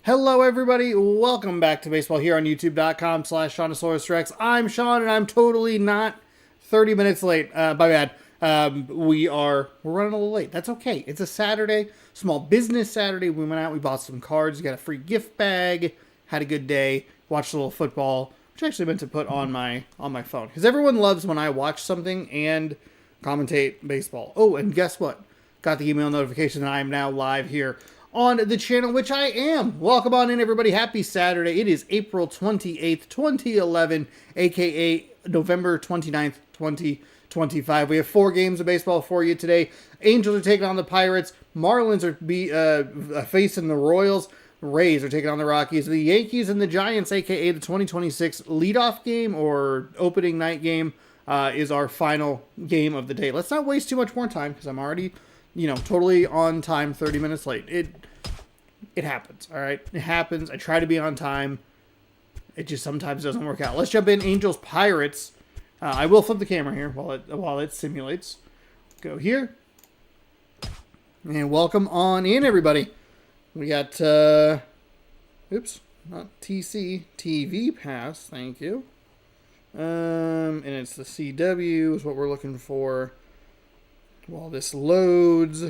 Hello, everybody. Welcome back to baseball here on youtube.com/SeanOsaurusRex. I'm Sean, and I'm totally not 30 minutes late. My bad. We're running a little late. That's okay. It's a Saturday, small business Saturday. We went out, we bought some cards, got a free gift bag, had a good day, watched a little football, which I actually meant to put on my phone. Because everyone loves when I watch something and commentate baseball. Oh, and guess what? Got the email notification that I am now live here on the channel, which I am. Welcome on in, everybody. Happy Saturday. It is April 28th, 2011, aka November 29th, 2025. We have 4 games of baseball for you today. Angels are taking on the Pirates. Marlins are facing the Royals. Rays are taking on the Rockies. The Yankees and the Giants, aka the 2026 leadoff game or opening night game, is our final game of the day. Let's not waste too much more time because I'm already totally on time, 30 minutes late. It happens, all right? It happens. I try to be on time. It just sometimes doesn't work out. Let's jump in. Angels, Pirates. I will flip the camera here while it simulates. Go here. And welcome on in, everybody. We got, oops, not TC, TV Pass, thank you. And it's the CW is what we're looking for. While this loads,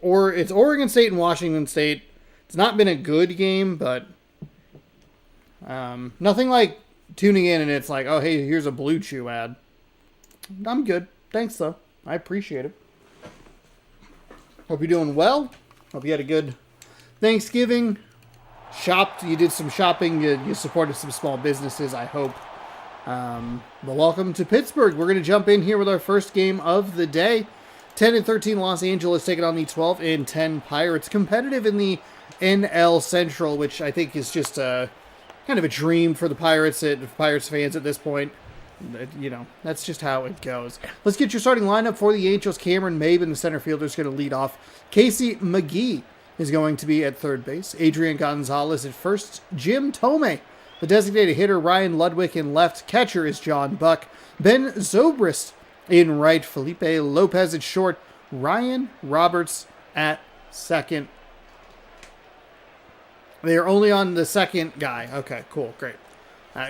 it's Oregon State and Washington State. It's not been a good game, but nothing like tuning in and it's like, oh, hey, here's a Blue Chew ad. I'm good. Thanks, though. I appreciate it. Hope you're doing well. Hope you had a good Thanksgiving. Shopped. You did some shopping. You supported some small businesses, I hope. But welcome to Pittsburgh. We're going to jump in here with our first game of the day. 10-13 Los Angeles taking on the 12-10 Pirates. Competitive in the NL Central, which I think is just kind of a dream for the Pirates fans at this point. That's just how it goes. Let's get your starting lineup for the Angels. Cameron Maben, the center fielder, is going to lead off. Casey McGee is going to be at third base. Adrian Gonzalez at first. Jim Thome, the designated hitter. Ryan Ludwig in left. Catcher is John Buck. Ben Zobrist in right. Felipe Lopez at short. Ryan Roberts at second. They are only on the second guy. Okay, cool, great.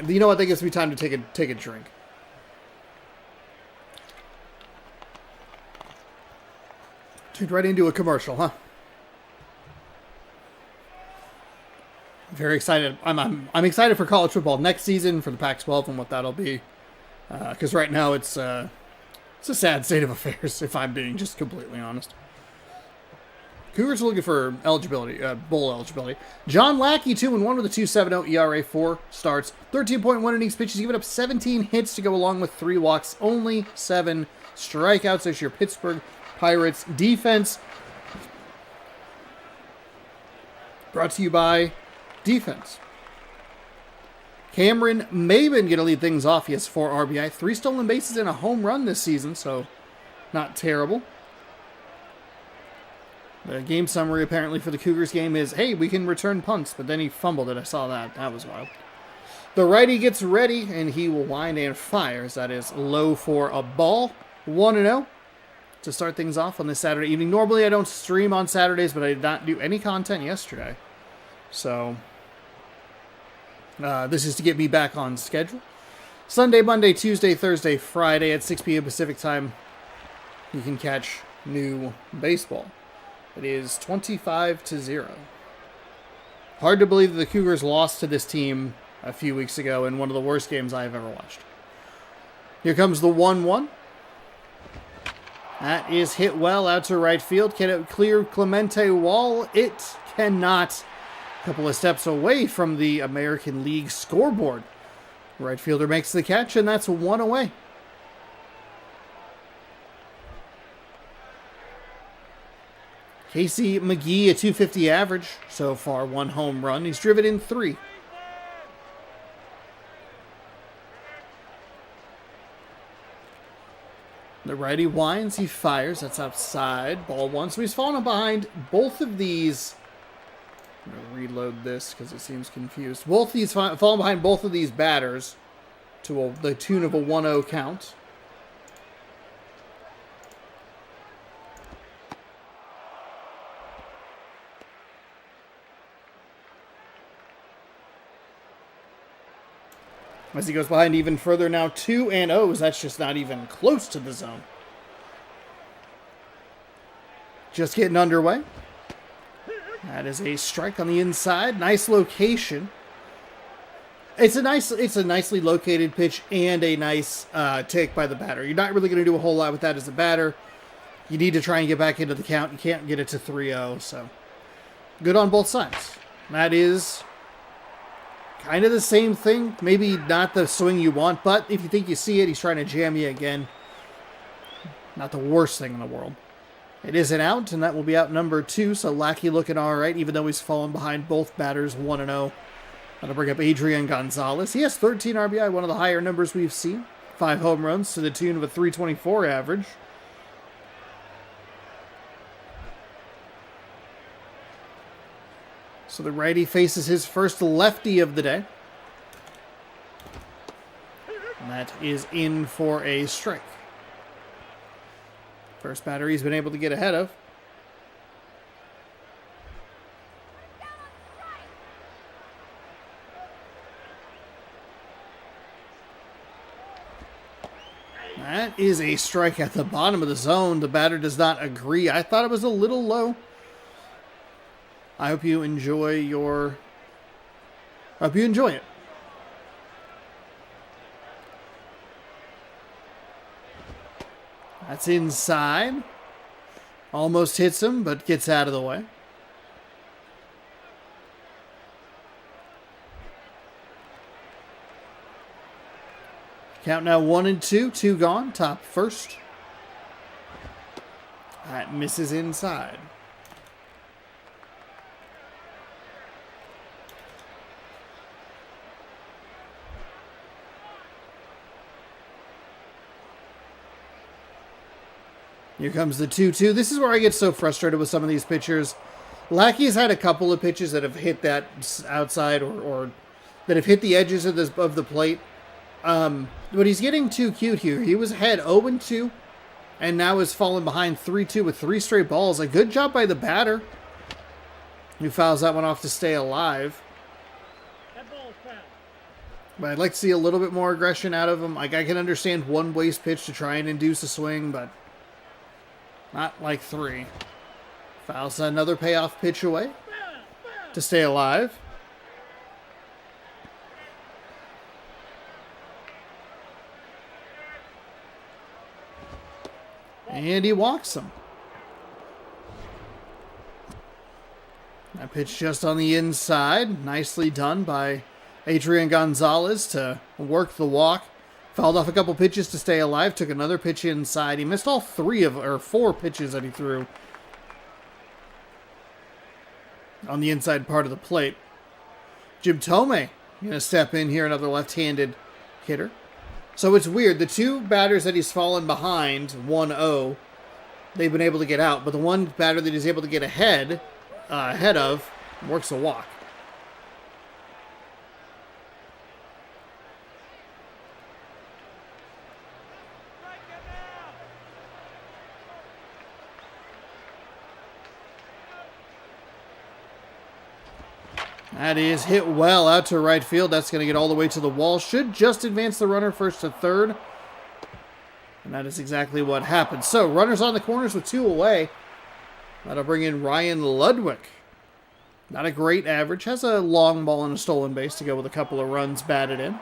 You know what? That gives me time to take a drink. Turned right into a commercial, huh? Very excited. I'm excited for college football next season for the Pac-12 and what that'll be. Because right now it's a sad state of affairs, if I'm being just completely honest. Cougars are looking for eligibility, bowl eligibility. John Lackey, 2-1 with a 2.70 ERA, 4 starts, 13.1 innings pitches, giving up 17 hits to go along with 3 walks, only 7 strikeouts. There's your Pittsburgh Pirates defense. Brought to you by Defense. Cameron Maben going to lead things off. He has 4 RBI, 3 stolen bases, and a home run this season, so not terrible. The game summary apparently for the Cougars game is, hey, we can return punts, but then he fumbled it. I saw that. That was wild. The righty gets ready, and he will wind and fires. That is low for a ball. 1-0 to start things off on this Saturday evening. Normally I don't stream on Saturdays, but I did not do any content yesterday. So this is to get me back on schedule. Sunday, Monday, Tuesday, Thursday, Friday at 6 p.m. Pacific time, you can catch new baseball. It is 25-0. Hard to believe that the Cougars lost to this team a few weeks ago in one of the worst games I've ever watched. Here comes the 1-1. That is hit well out to right field. Can it clear Clemente Wall? It cannot. A couple of steps away from the American League scoreboard. Right fielder makes the catch, and that's 1 away. Casey McGee, a 250 average so far, 1 home run. He's driven in 3. The righty winds, he fires. That's outside. Ball 1. So he's fallen behind both of these. I'm going to reload this because it seems confused. Fallen behind both of these batters to the tune of a 1-0 count. As he goes behind even further now, 2-0. That's just not even close to the zone. Just getting underway. That is a strike on the inside. Nice location. It's a nicely located pitch and a nice take by the batter. You're not really going to do a whole lot with that as a batter. You need to try and get back into the count. You can't get it to 3-0, so good on both sides. That is kind of the same thing. Maybe not the swing you want, but if you think you see it, he's trying to jam you again. Not the worst thing in the world. It is an out, and that will be out number 2, so Lackey looking all right, even though he's fallen behind both batters 1-0. That'll bring up Adrian Gonzalez. He has 13 RBI, one of the higher numbers we've seen. 5 home runs to the tune of a .324 average. So the righty faces his first lefty of the day. And that is in for a strike. First batter he's been able to get ahead of. That is a strike at the bottom of the zone. The batter does not agree. I thought it was a little low. I hope you enjoy it. That's inside. Almost hits him, but gets out of the way. Count now 1-2. 2 gone. Top first. That misses inside. Here comes the 2-2. This is where I get so frustrated with some of these pitchers. Lackey's had a couple of pitches that have hit that outside or that have hit the edges of the plate. But he's getting too cute here. He was ahead 0-2 and now has fallen behind 3-2 with 3 straight balls. A good job by the batter, who fouls that one off to stay alive. But I'd like to see a little bit more aggression out of him. Like, I can understand one waste pitch to try and induce a swing, but not like 3. Fouls another payoff pitch away to stay alive. And he walks him. That pitch just on the inside. Nicely done by Adrian Gonzalez to work the walk. Fouled off a couple pitches to stay alive. Took another pitch inside. He missed all 4 pitches that he threw on the inside part of the plate. Jim Thome going to step in here, another left-handed hitter. So it's weird. The 2 batters that he's fallen behind, 1-0, they've been able to get out. But the one batter that he's able to get ahead of works a walk. That is hit well out to right field. That's going to get all the way to the wall. Should just advance the runner first to third. And that is exactly what happened. So, runners on the corners with 2 away. That'll bring in Ryan Ludwig. Not a great average. Has a long ball and a stolen base to go with a couple of runs batted in.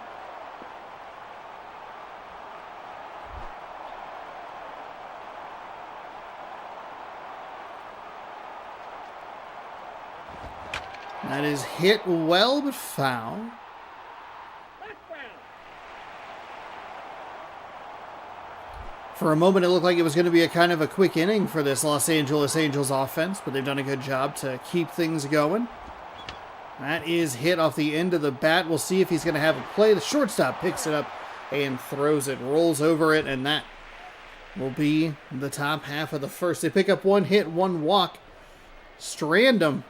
That is hit well, but foul. For a moment, it looked like it was going to be a kind of a quick inning for this Los Angeles Angels offense, but they've done a good job to keep things going. That is hit off the end of the bat. We'll see if he's going to have a play. The shortstop picks it up and throws it, rolls over it, and that will be the top half of the first. They pick up 1 hit, 1 walk. Strand a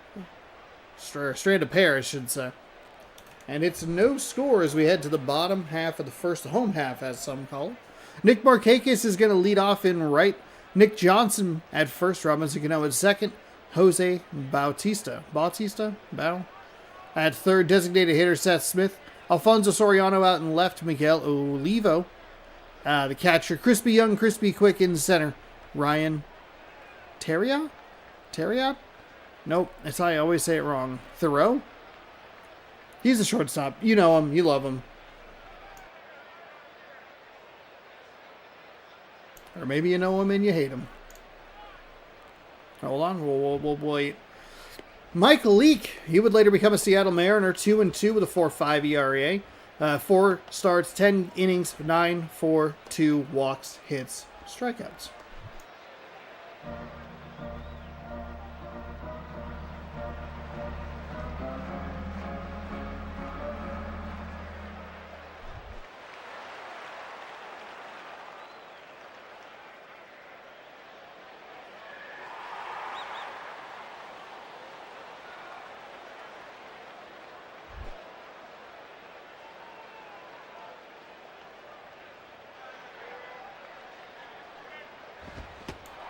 pair, I should say. And it's no score as we head to the bottom half of the first, the home half, as some call it. Nick Markakis is going to lead off in right. Nick Johnson at first. Robinson Cano at second. Jose Bautista at third. Designated hitter Seth Smith Alfonso Soriano out in left. Miguel Olivo, the catcher. Crispy Young, Crispy Quick in center. Ryan Terriot? Nope, that's how I always say it wrong. Thoreau? He's a shortstop. You know him. You love him. Or maybe you know him and you hate him. Hold on. We'll wait. Mike Leake. He would later become a Seattle Mariner. 2-2 with a 4.5 ERA. 4 starts, 10 innings, 9, 4, 2 walks, hits, strikeouts.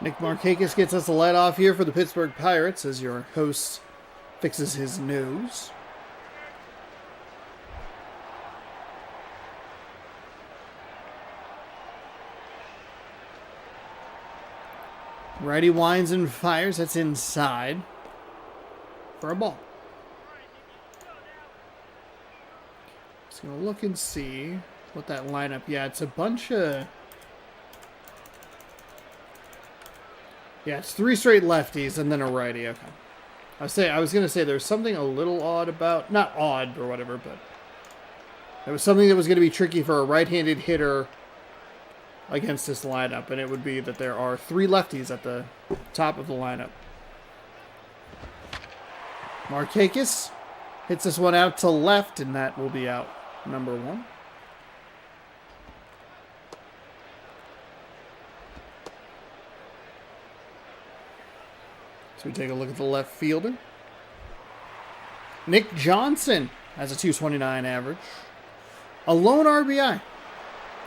Nick Markakis gets us a let off here for the Pittsburgh Pirates as your host fixes his nose. Righty winds and fires. That's inside for a ball. Just going to look and see what that lineup... Yeah, it's a bunch of... Yeah, it's 3 straight lefties and then a righty. Okay. I was going to say there's something a little odd about... Not odd or whatever, but... There was something that was going to be tricky for a right-handed hitter against this lineup, and it would be that there are 3 lefties at the top of the lineup. Markakis hits this one out to left, and that will be out number 1. So we take a look at the left fielder. Nick Johnson has a 229 average. A lone RBI.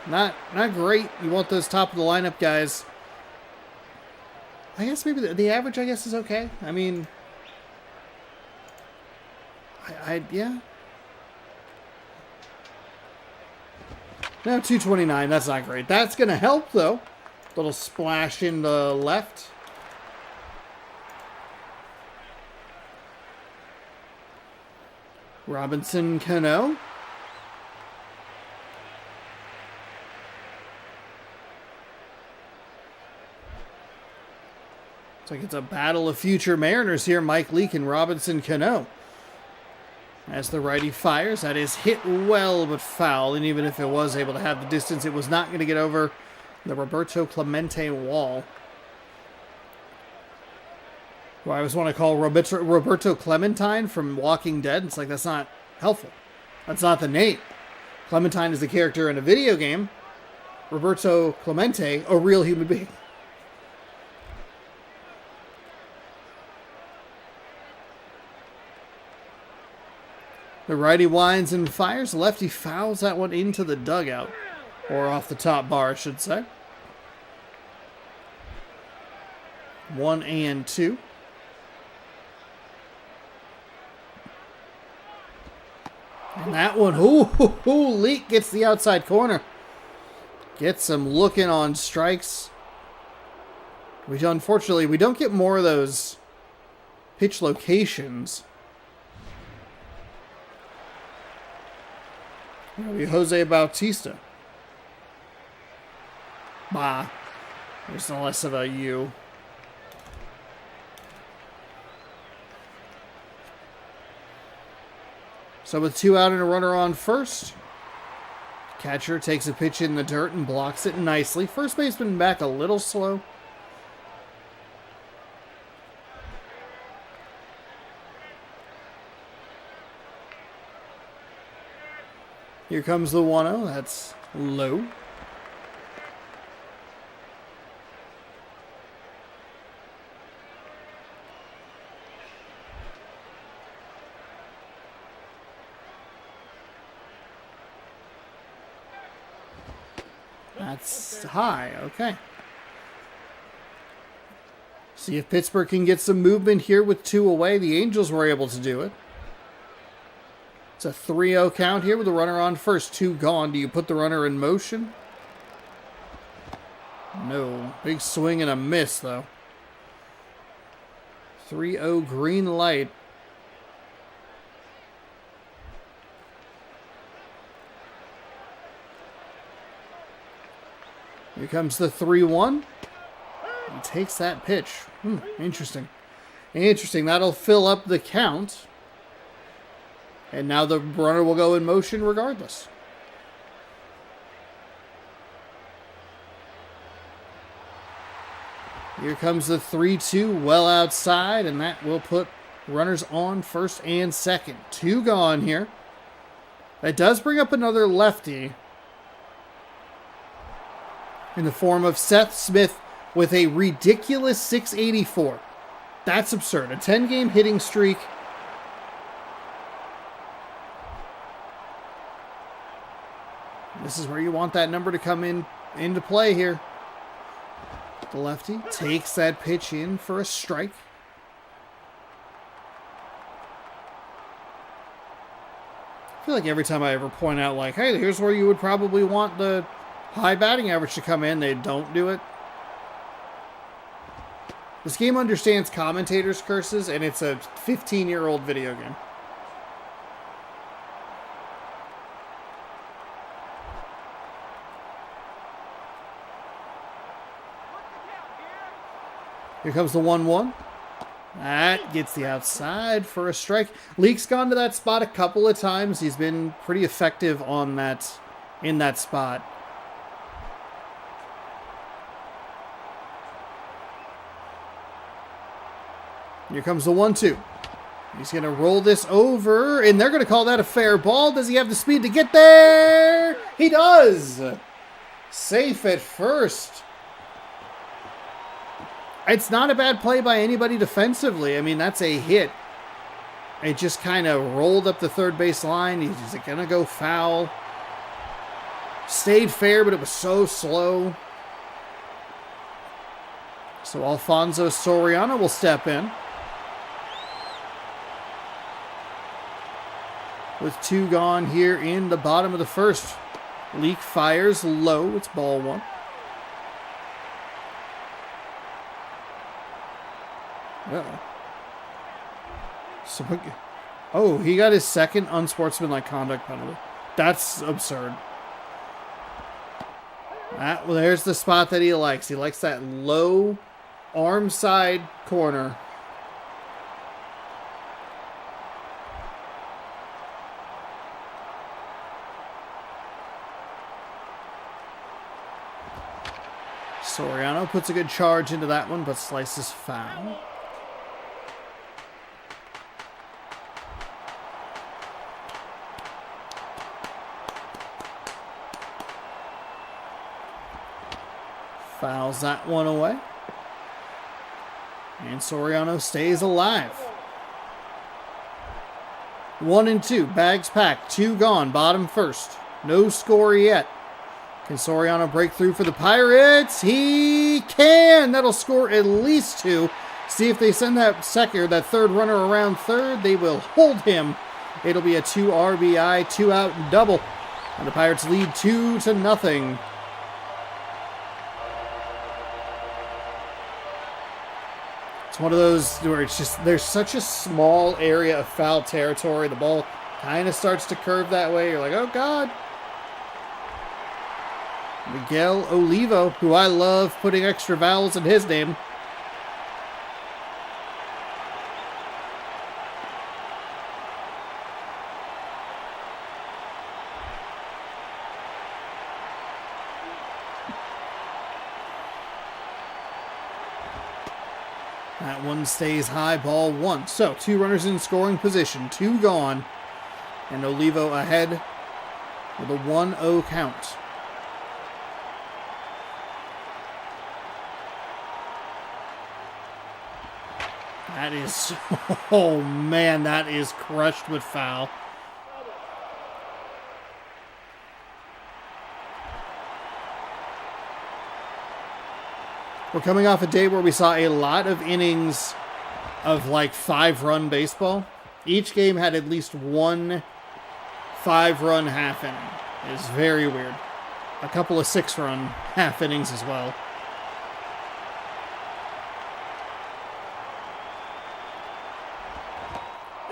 Not great. You want those top of the lineup guys. I guess maybe the average, I guess, is okay. I mean, yeah. No, 229. That's not great. That's going to help, though. Little splash in the left. Robinson Cano. Looks like it's a battle of future Mariners here. Mike Leake and Robinson Cano. As the righty fires, that is hit well but foul. And even if it was able to have the distance, it was not going to get over the Roberto Clemente wall. Who I always want to call Roberto Clementine from Walking Dead. It's like, that's not helpful. That's not the name. Clementine is the character in a video game. Roberto Clemente, a real human being. The righty winds and fires. The lefty fouls that one into the dugout. Or off the top bar, I should say. 1-2. And that one, Leak gets the outside corner. Gets him looking on strikes. Unfortunately, we don't get more of those pitch locations. It'll be Jose Bautista. Bah. There's no less of a U. So with 2 out and a runner on first, catcher takes a pitch in the dirt and blocks it nicely. First baseman back a little slow. Here comes the 1-0. That's low. That's high. Okay. See if Pittsburgh can get some movement here with 2 away. The Angels were able to do it. It's a 3-0 count here with the runner on first. 2 gone. Do you put the runner in motion? No. Big swing and a miss, though. 3-0 green light. Here comes the 3-1. He takes that pitch. Interesting. Interesting. That'll fill up the count. And now the runner will go in motion regardless. Here comes the 3-2 well outside, and that will put runners on first and second. 2 gone here. That does bring up another lefty in the form of Seth Smith with a ridiculous 684. That's absurd. A 10-game hitting streak. This is where you want that number to come into play here. The lefty takes that pitch in for a strike. I feel like every time I ever point out, like, hey, here's where you would probably want the high batting average to come in, they don't do it. This game understands commentators' curses, and it's a 15-year-old video game. Here comes the 1-1. That gets the outside for a strike. Leake's gone to that spot a couple of times. He's been pretty effective on that, in that spot. Here comes the 1-2. He's going to roll this over, and they're going to call that a fair ball. Does he have the speed to get there? He does. Safe at first. It's not a bad play by anybody defensively. I mean, that's a hit. It just kind of rolled up the third base line. He's going to go foul. Stayed fair, but it was so slow. So Alfonso Soriano will step in. With 2 gone here in the bottom of the first. Leake fires low. It's ball 1. Uh-oh. So, oh, he got his second unsportsmanlike conduct penalty. That's absurd. Well, there's the spot that he likes. He likes that low arm side corner. Soriano puts a good charge into that one, but slices foul. Fouls that one away. And Soriano stays alive. 1-2. Bags packed. 2 gone. Bottom first. No score yet. Can Soriano break through for the Pirates? He can! That'll score at least 2. See if they send that third runner around third. They will hold him. It'll be a 2 RBI, 2 out double. And the Pirates lead 2-0. It's one of those where it's just, there's such a small area of foul territory. The ball kind of starts to curve that way. You're like, oh, God. Miguel Olivo, who I love putting extra vowels in his name. That one stays high, ball 1. So, 2 runners in scoring position, 2 gone. And Olivo ahead with a 1-0 count. That is, oh man, that is crushed with foul. We're coming off a day where we saw a lot of innings of like 5-run baseball. Each game had at least one 5-run half inning. It's very weird. A couple of 6-run half innings as well.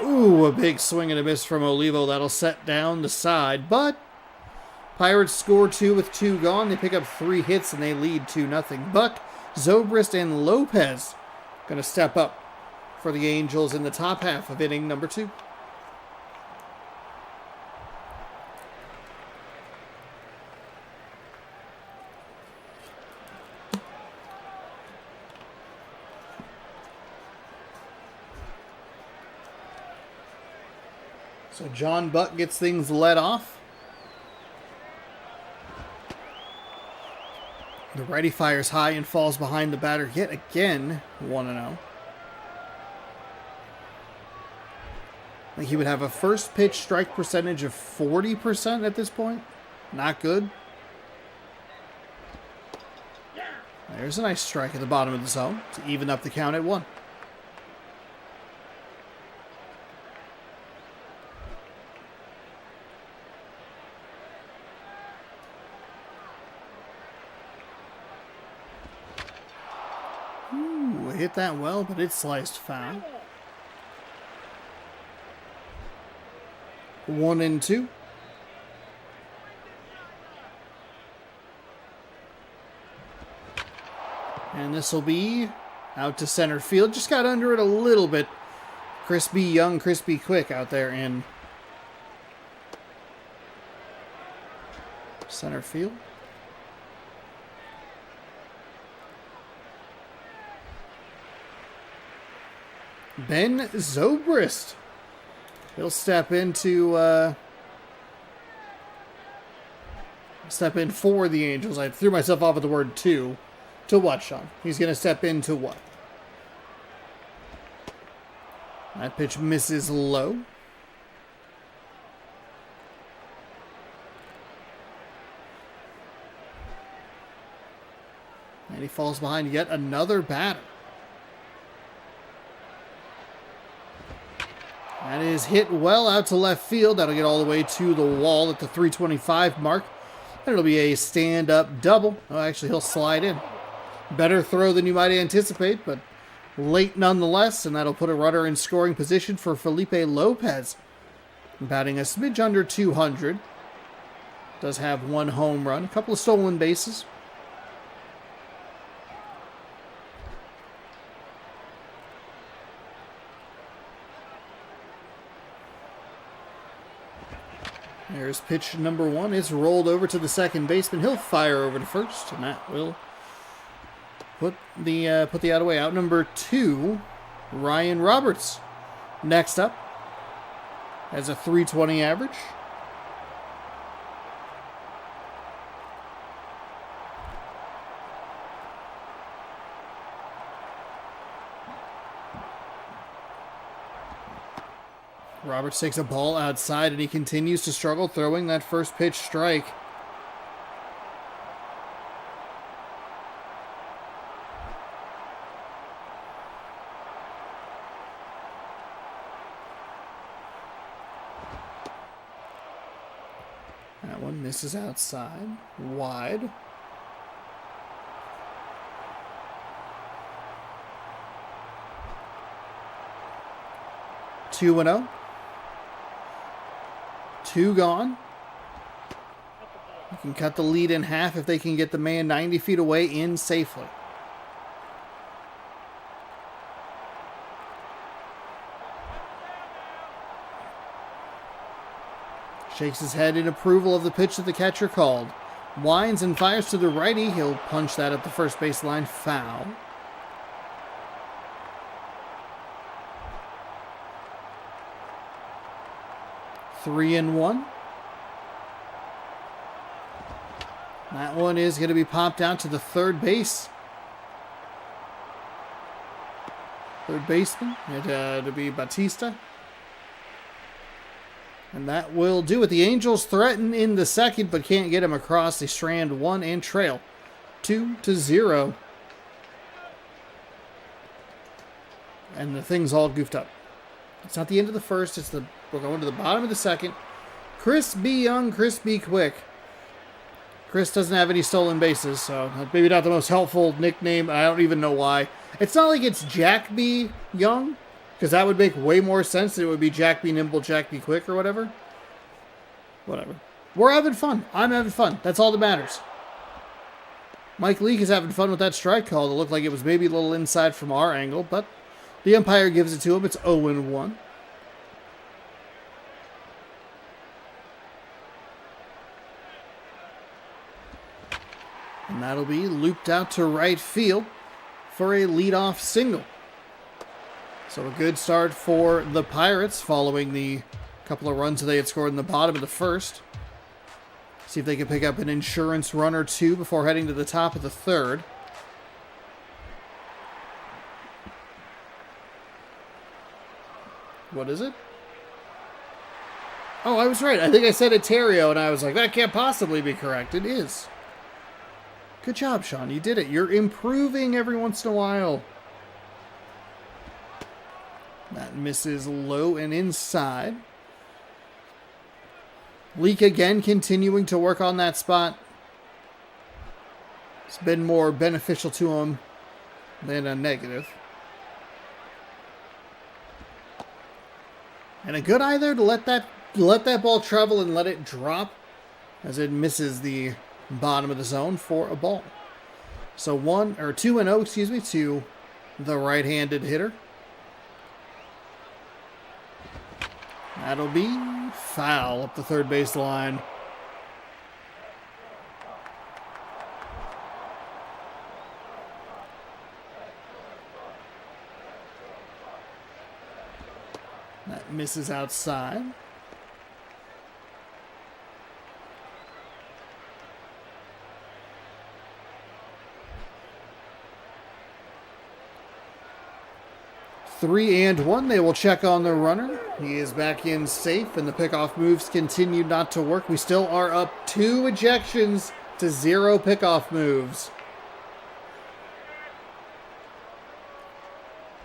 Ooh, a big swing and a miss from Olivo. That'll set down the side, but Pirates score 2 with 2 gone. They pick up 3 hits and they lead 2-0. Buck, Zobrist, and Lopez going to step up for the Angels in the top half of inning number 2. So John Buck gets things led off. The righty fires high and falls behind the batter yet again, 1-0. I think he would have a first pitch strike percentage of 40% at this point. Not good. There's a nice strike at the bottom of the zone to even up the count at 1. Hit that well, but it sliced foul. 1-2. And this will be out to center field. Just got under it a little bit. Crispy young, crispy quick out there in center field. Ben Zobrist. He'll step in for the Angels. I threw myself off with the word to. To what, Sean? He's going to step into what? That pitch misses low. And he falls behind yet another batter. That is hit well out to left field. That'll get all the way to the wall at the 325 mark. And it'll be a stand-up double. Oh, actually, he'll slide in. Better throw than you might anticipate, but late nonetheless. And that'll put a runner in scoring position for Felipe Lopez. Batting a smidge under 200. Does have 1 home run, a couple of stolen bases. There's pitch number 1. It's rolled over to the second baseman. He'll fire over to first, and that will put the out away. Out number 2, Ryan Roberts. Next up, has a 320 average. Roberts takes a ball outside, and he continues to struggle throwing that first pitch strike. That one misses outside, wide. Two and 0. 2 gone. You can cut the lead in half if they can get the man 90 feet away in safely. Shakes his head in approval of the pitch that the catcher called. Winds and fires to the righty. He'll punch that at the first baseline. Foul. Three and 1. That one is going to be popped out to the third base. Third baseman. To be Batista. And that will do it. The Angels threaten in the second, but can't get him across. They strand 1 and trail 2-0. And the thing's all goofed up. It's not the end of the first. We're going to the bottom of the second. Chris B. Young, Chris B. Quick. Chris doesn't have any stolen bases, so maybe not the most helpful nickname. I don't even know why. It's not like it's Jack B. Young, because that would make way more sense. It would be Jack B. Nimble, Jack B. Quick, or whatever. Whatever. We're having fun. I'm having fun. That's all that matters. Mike Leake is having fun with that strike call. It looked like it was maybe a little inside from our angle, but the umpire gives it to him. It's 0-1. And that'll be looped out to right field for a leadoff single. So a good start for the Pirates following the couple of runs that they had scored in the bottom of the first. See if they can pick up an insurance run or two before heading to the top of the third. What is it? Oh, I was right. I think I said Ontario, and I was like, that can't possibly be correct. It is. Good job, Sean. You did it. You're improving every once in a while. That misses low and inside. Leak again continuing to work on that spot. It's been more beneficial to him than a negative. And a good eye there to let that ball travel and let it drop as it misses the bottom of the zone for a ball. So 2-0, to the right-handed hitter. That'll be foul up the third base line. That misses outside. Three and one. They will check on the runner. He is back in safe, and the pickoff moves continue not to work. We still are up 2 ejections to 0 pickoff moves.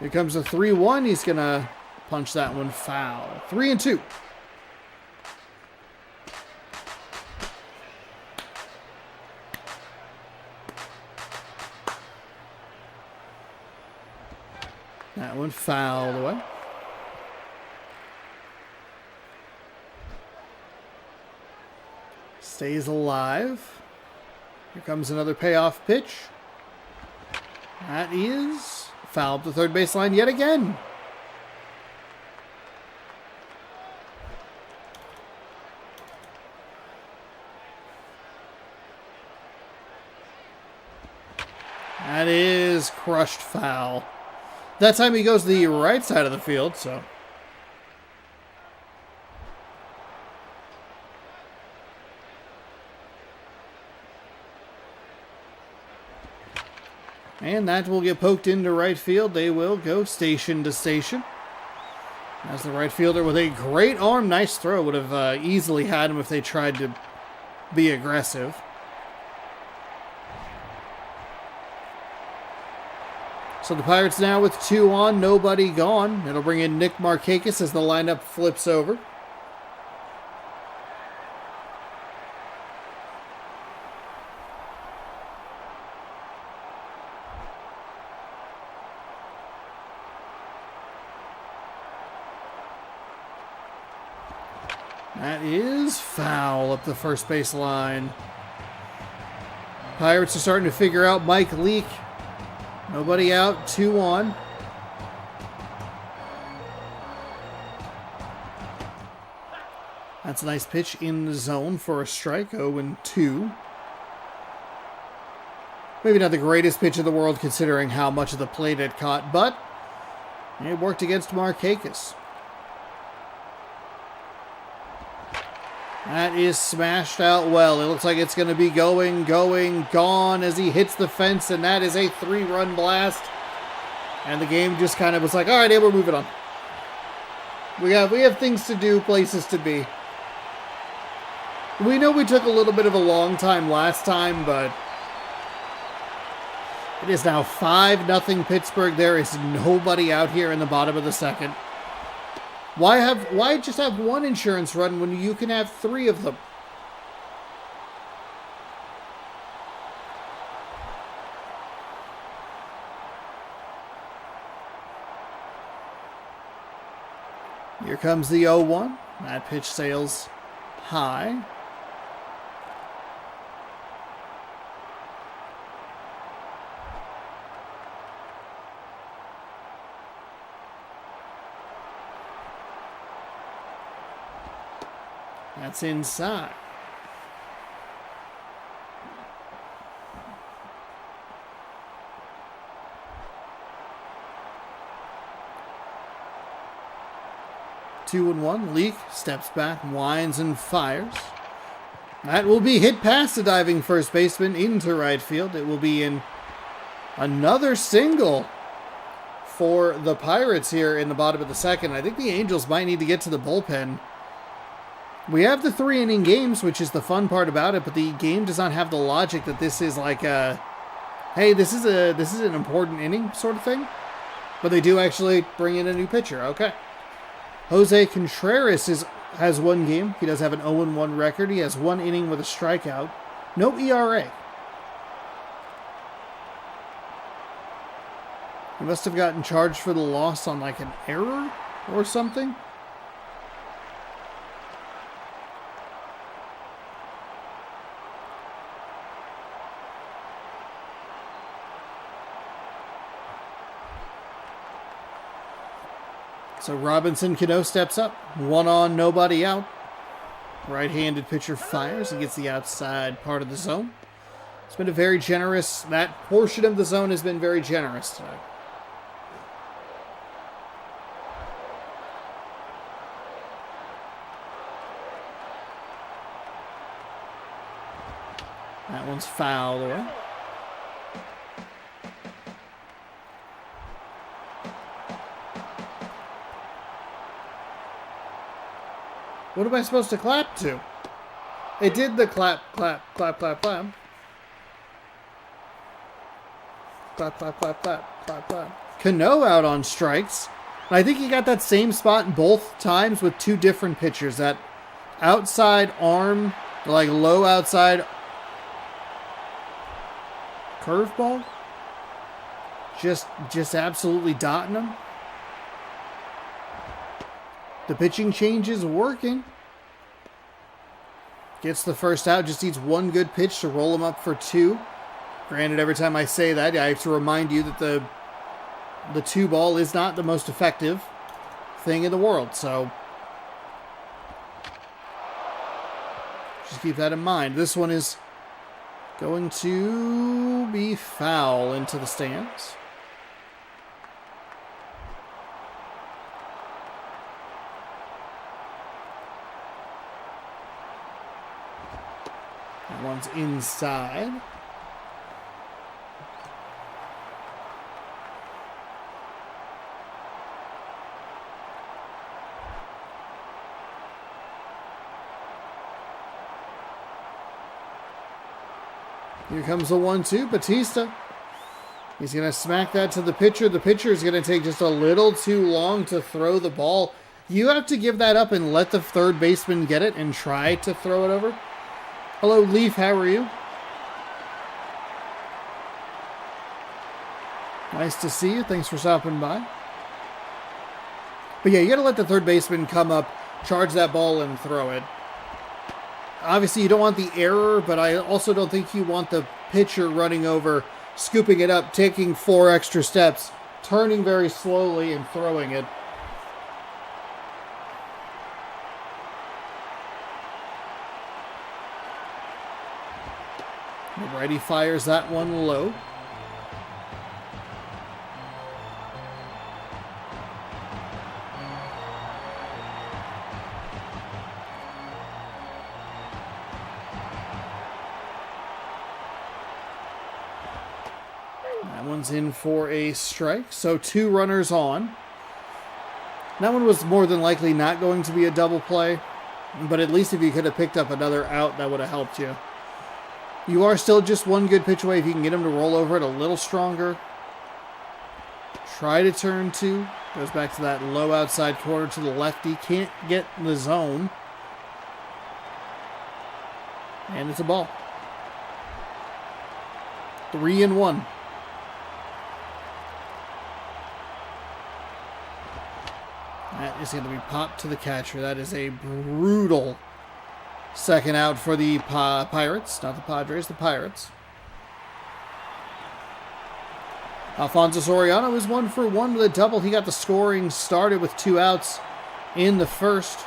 Here comes a 3-1. He's going to punch that one foul. 3-2. That one fouled away. Stays alive. Here comes another payoff pitch. That is fouled to third baseline yet again. That is crushed foul. That time he goes to the right side of the field, so. And that will get poked into right field. They will go station to station. As the right fielder with a great arm, nice throw. Would have easily had him if they tried to be aggressive. So the Pirates now with 2 on, nobody gone. It'll bring in Nick Markakis as the lineup flips over. That is foul up the first base line. Pirates are starting to figure out Mike Leake. Nobody out, 2 on. That's a nice pitch in the zone for a strike, 0-2. Maybe not the greatest pitch in the world considering how much of the plate it caught, but it worked against Markakis. That is smashed out well. It looks like it's going to be going, gone as he hits the fence, and that is a 3-run blast. And the game just kind of was like, all right, we're moving on. We have things to do, places to be. We know we took a little bit of a long time last time, but it is now 5-0 Pittsburgh. There is nobody out here in the bottom of the second. Why just have one insurance run when you can have 3 of them? Here comes the 0-1. That pitch sails high. That's inside. Two and one. Leak steps back, winds and fires. That will be hit past the diving first baseman into right field. It will be in another single for the Pirates here in the bottom of the second. I think the Angels might need to get to the bullpen. We have the 3-inning games, which is the fun part about it, but the game does not have the logic that this is like a, hey, this is an important inning sort of thing. But they do actually bring in a new pitcher. Okay. Jose Contreras has 1 game. He does have an 0-1 record. He has 1 inning with a strikeout. No ERA. He must have gotten charged for the loss on like an error or something. So Robinson Cano steps up. 1 on, nobody out. Right-handed pitcher fires and gets the outside part of the zone. It's been a very generous, that portion of the zone has been very generous today. That one's fouled away. What am I supposed to clap to? It did the clap, clap, clap, clap, clap. Clap, clap, clap, clap, clap, clap. Cano out on strikes. And I think he got that same spot both times with 2 different pitchers. That outside arm, like low outside curveball. Just absolutely dotting him. The pitching change is working. Gets the first out. Just needs 1 good pitch to roll him up for 2. Granted, every time I say that, I have to remind you that the 2 ball is not the most effective thing in the world. So just keep that in mind. This one is going to be foul into the stands. That one's inside. Here comes the 1-2, Batista. He's going to smack that to the pitcher. The pitcher is going to take just a little too long to throw the ball. You have to give that up and let the third baseman get it and try to throw it over. Hello, Leaf. How are you? Nice to see you. Thanks for stopping by. But yeah, you got to let the third baseman come up, charge that ball, and throw it. Obviously, you don't want the error, but I also don't think you want the pitcher running over, scooping it up, taking 4 extra steps, turning very slowly, and throwing it. The righty fires that one low. That one's in for a strike. So 2 runners on. That one was more than likely not going to be a double play, but at least if you could have picked up another out, that would have helped you. You are still just 1 good pitch away if you can get him to roll over it a little stronger. try to turn two. Goes back to that low outside corner to the lefty. Can't get the zone. And it's a ball. 3-1. That is going to be popped to the catcher. That is a brutal second out for the Pirates. Not the Padres, the Pirates. Alfonso Soriano is 1 for 1 with a double. He got the scoring started with 2 outs in the first.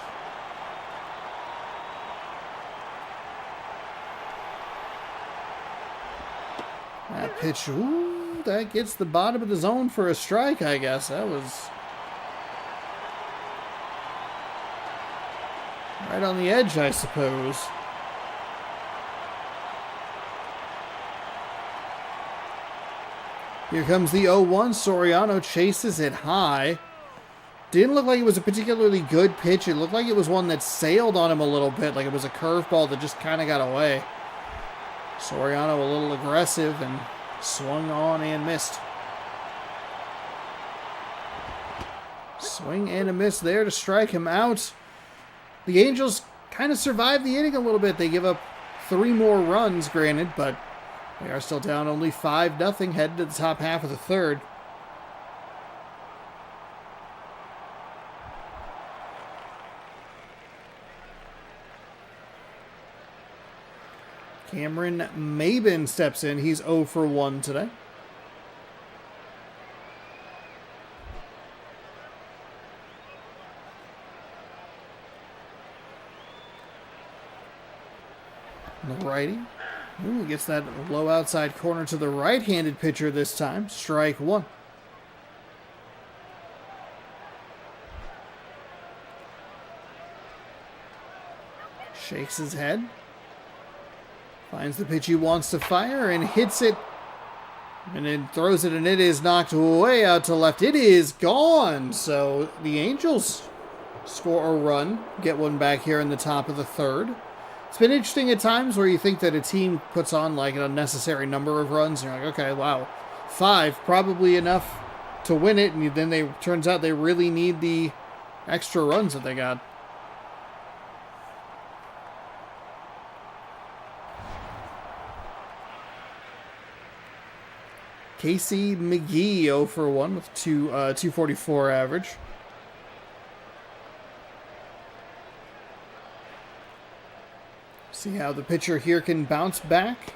That pitch, ooh, that gets the bottom of the zone for a strike, I guess. That was right on the edge, I suppose. Here comes the 0-1. Soriano chases it high. Didn't look like it was a particularly good pitch. It looked like it was one that sailed on him a little bit, like it was a curveball that just kind of got away. Soriano a little aggressive and swung on and missed. Swing and a miss there to strike him out. The Angels kind of survived the inning a little bit. They give up 3 more runs, granted, but they are still down only 5-0, headed to the top half of the third. Cameron Maben steps in. He's 0 for 1 today. The righty. Ooh, gets that low outside corner to the right-handed pitcher this time. Strike 1. Shakes his head. Finds the pitch he wants to fire and hits it. And then throws it, and it is knocked way out to left. It is gone. So the Angels score a run. Get one back here in the top of the third. It's been interesting at times where you think that a team puts on like an unnecessary number of runs. And you're like, okay, wow, 5, probably enough to win it. And then turns out they really need the extra runs that they got. Casey McGee 0 for 1 with 244 average. See how the pitcher here can bounce back.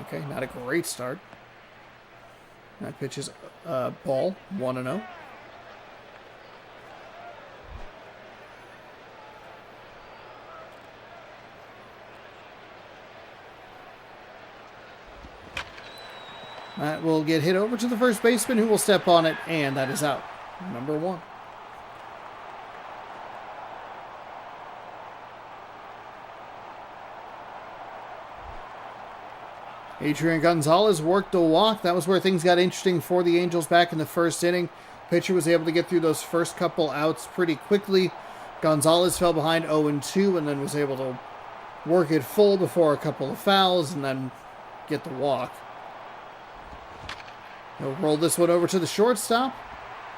Okay, not a great start. That pitch is ball, 1-0. That will get hit over to the first baseman, who will step on it, and that is out. Number 1. Adrian Gonzalez worked a walk. That was where things got interesting for the Angels back in the first inning. Pitcher was able to get through those first couple outs pretty quickly. Gonzalez fell behind 0-2 and then was able to work it full before a couple of fouls and then get the walk. He'll roll this one over to the shortstop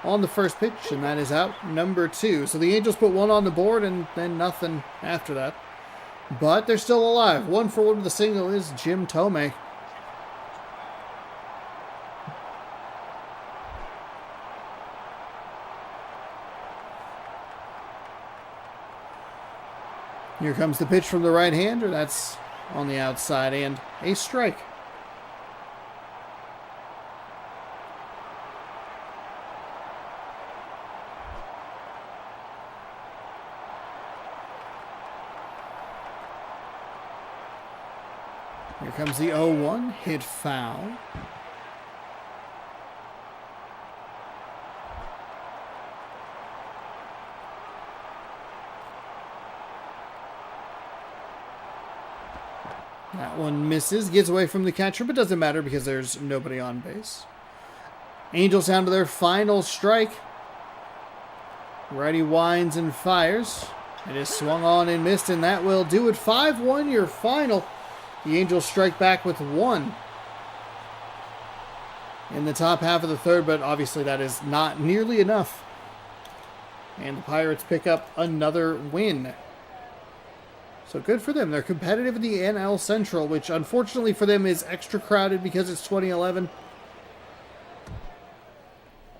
on the first pitch, and that is out, number 2. So the Angels put 1 on the board and then nothing after that. But they're still alive. 1 for 1 with a single is Jim Thome. Here comes the pitch from the right-hander. That's on the outside and a strike. Here comes the 0-1, hit foul. That one misses, gets away from the catcher, but doesn't matter because there's nobody on base. Angels down to their final strike. Righty winds and fires. It is swung on and missed, and that will do it. 5-1, your final. The Angels strike back with 1. in the top half of the third, but obviously that is not nearly enough. And the Pirates pick up another win. So good for them. They're competitive in the NL Central, which unfortunately for them is extra crowded because it's 2011.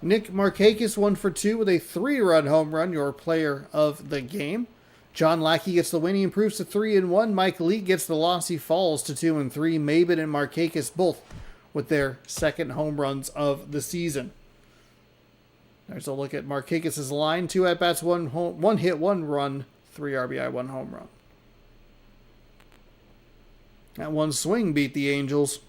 Nick Markakis 1 for 2 with a 3-run home run, your player of the game. John Lackey gets the win. He improves to 3-1. Mike Leake gets the loss. He falls to 2-3. Maben and Markakis both with their second home runs of the season. There's a look at Markakis' line. 2 at-bats, 1 hit, 1 run, 3 RBI, 1 home run. That one swing beat the Angels.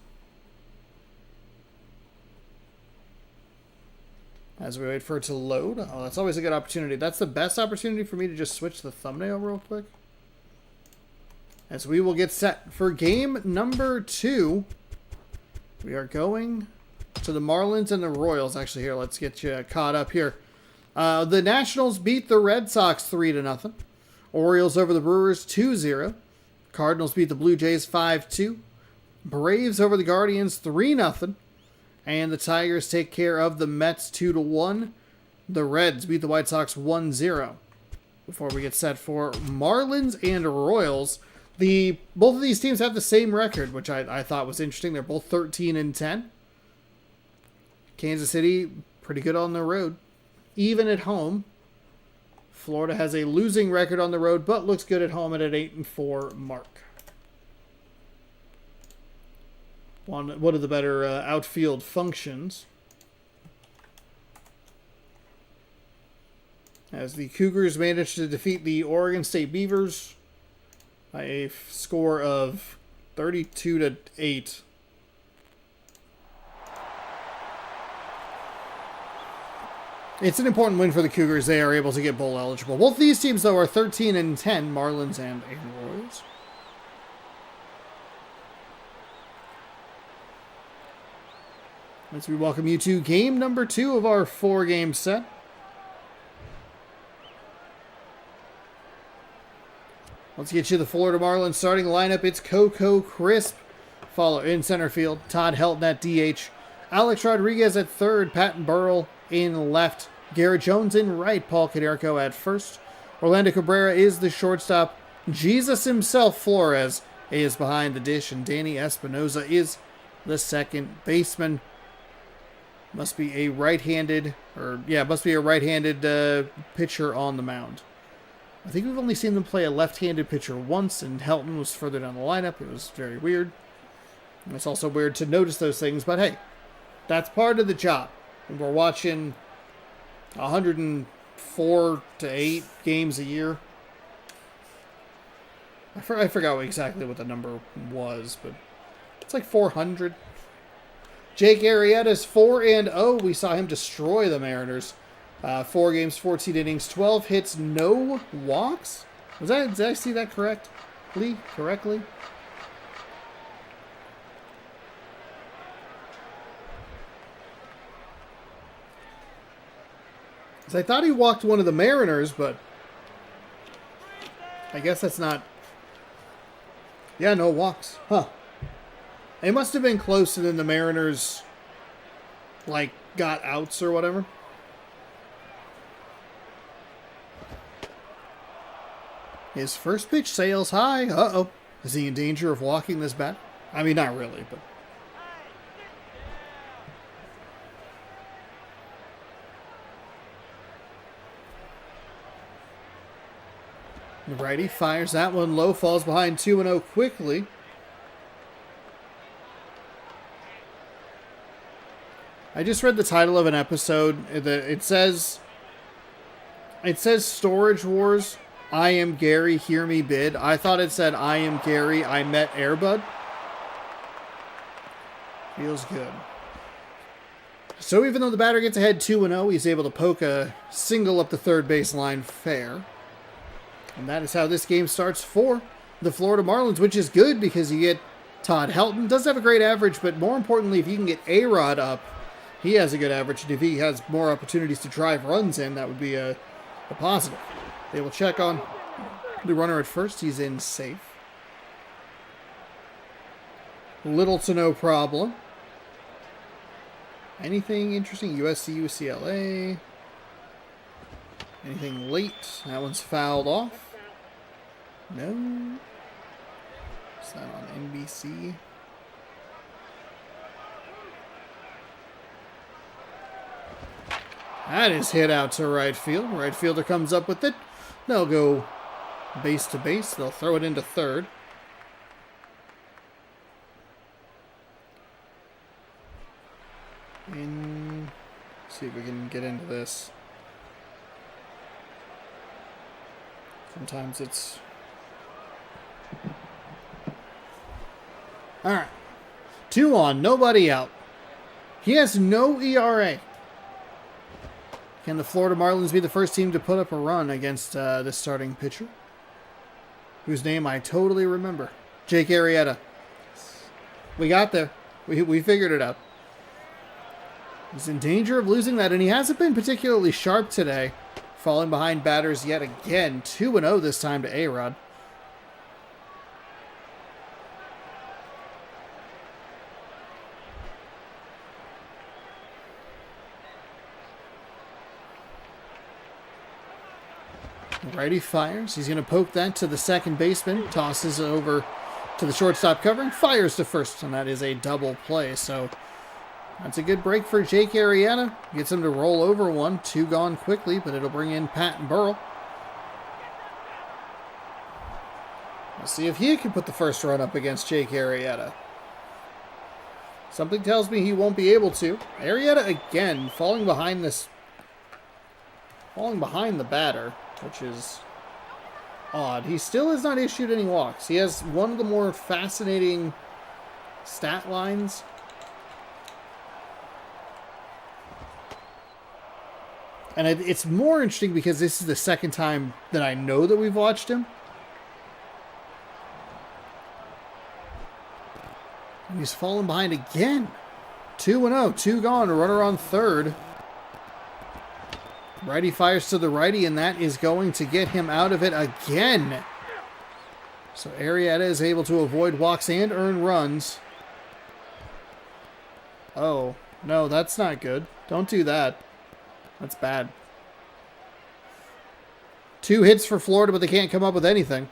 As we wait for it to load. Oh, that's always a good opportunity. That's the best opportunity for me to just switch the thumbnail real quick. As we will get set for game number 2. We are going to the Marlins and the Royals. Actually, here, let's get you caught up here. The Nationals beat the Red Sox 3-0. Orioles over the Brewers 2-0. Cardinals beat the Blue Jays 5-2. Braves over the Guardians 3-0. And the Tigers take care of the Mets 2-1. The Reds beat the White Sox 1-0. Before we get set for Marlins and Royals, both of these teams have the same record, which I thought was interesting. They're both 13-10. Kansas City, pretty good on the road. Even at home. Florida has a losing record on the road, but looks good at home at an 8-4 mark. One of the better outfield functions. As the Cougars managed to defeat the Oregon State Beavers by a score of 32-8. It's an important win for the Cougars. They are able to get bowl eligible. Both these teams, though, are 13-10, Marlins and Royals. As we welcome you to game number 2 of our 4-game set. Let's get you the Florida Marlins starting lineup. It's Coco Crisp. Follow in center field. Todd Helton at DH. Alex Rodriguez at third. Patton Burrell in left. Garrett Jones in right. Paul Konerko at first. Orlando Cabrera is the shortstop. Jesus himself, Flores, is behind the dish. And Danny Espinoza is the second baseman. Must be a right-handed pitcher on the mound. I think we've only seen them play a left-handed pitcher once, and Helton was further down the lineup. It was very weird. And it's also weird to notice those things, but hey, that's part of the job. And we're watching 104 to 8 games a year. I forgot exactly what the number was, but it's like 400. Jake Arrieta's 4-0. We saw him destroy the Mariners. 4 games, 14 innings, 12 hits, no walks. Did I see that correctly? I thought he walked one of the Mariners, but I guess that's not. Yeah, no walks. Huh. It must have been close, and then the Mariners, got outs or whatever. His first pitch sails high. Uh-oh. Is he in danger of walking this bat? I mean, not really, but. The righty fires that one low, falls behind 2-0 quickly. I just read the title of an episode. It says Storage Wars. I am Gary, hear me bid. I thought it said I am Gary, I met Airbud. Feels good. So even though the batter gets ahead 2-0, he's able to poke a single up the third baseline fair. And that is how this game starts for the Florida Marlins, which is good because you get Todd Helton. Does have a great average, but more importantly, if you can get A-Rod up, he has a good average. And if he has more opportunities to drive runs in, that would be a positive. They will check on the runner at first. He's in safe. Little to no problem. Anything interesting? USC, UCLA. Anything late? That one's fouled off. No. Is that on NBC? That is hit out to right field. Right fielder comes up with it. They'll go base to base. They'll throw it into third. See if we can get into this. Sometimes it's... Alright. 2 on, nobody out. He has no ERA. Can the Florida Marlins be the first team to put up a run against this starting pitcher? Whose name I totally remember. Jake Arrieta. We got there. We figured it out. He's in danger of losing that, and he hasn't been particularly sharp today. Falling behind batters yet again. 2-0 this time to A-Rod. Righty fires. He's going to poke that to the second baseman. Tosses it over to the shortstop covering. Fires to first, and that is a double play. So that's a good break for Jake Arrieta. Gets him to roll over one. 2 gone quickly, but it'll bring in Pat Burrell. We'll see if he can put the first run up against Jake Arrieta. Something tells me he won't be able to. Arrieta again falling behind the batter, which is odd. He still has not issued any walks. He has one of the more fascinating stat lines. And it's more interesting because this is the second time that I know that we've watched him. And he's fallen behind again. 2-0, 2 gone, a runner on third. Righty fires to the righty, and that is going to get him out of it again. So Arrieta is able to avoid walks and earn runs. Oh, no, that's not good. Don't do that. That's bad. 2 hits for Florida, but they can't come up with anything.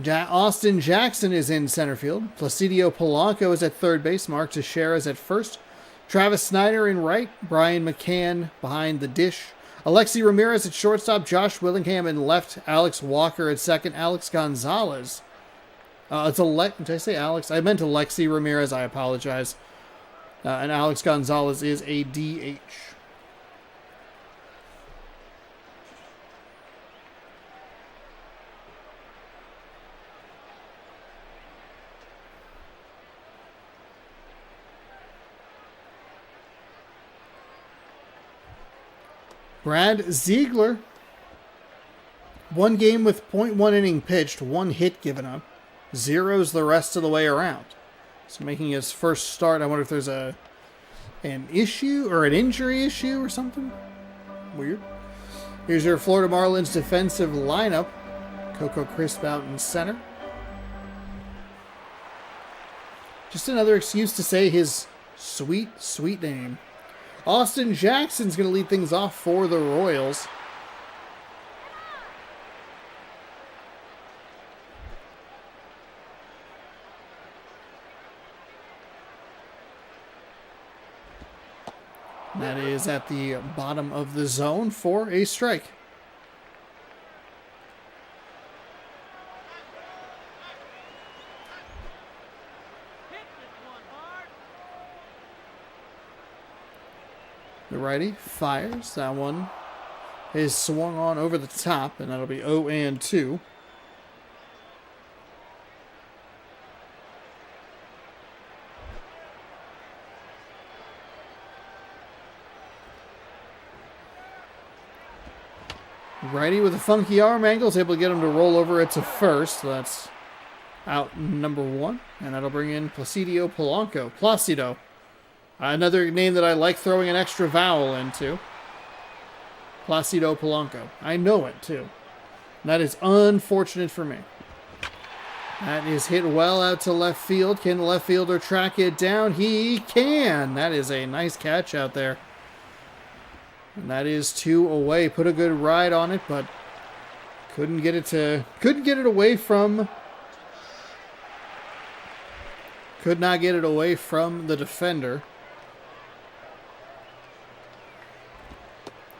Austin Jackson is in center field. Placidio Polanco is at third base. Mark Teixeira is at first. Travis Snyder in right. Brian McCann behind the dish. Alexi Ramirez at shortstop. Josh Willingham in left. Alex Walker at second. Alex Gonzalez. Did I say Alex? I meant Alexi Ramirez. I apologize. And Alex Gonzalez is a DH. Brad Ziegler. 1 game with .1 inning pitched, 1 hit given up. 0s the rest of the way around. So making his first start, I wonder if there's an issue or an injury issue or something. Weird. Here's your Florida Marlins defensive lineup. Coco Crisp out in center. Just another excuse to say his sweet, sweet name. Austin Jackson's going to lead things off for the Royals. That is at the bottom of the zone for a strike. The righty fires. That one is swung on over the top, and that'll be 0-2. Righty with a funky arm angle is able to get him to roll over it to first. So that's out number 1, and that'll bring in Placido Polanco. Placido. Another name that I like throwing an extra vowel into. Placido Polanco. I know it, too. And that is unfortunate for me. That is hit well out to left field. Can the left fielder track it down? He can. That is a nice catch out there. And that is 2 away. Put a good ride on it, but couldn't get it away from. Could not get it away from the defender.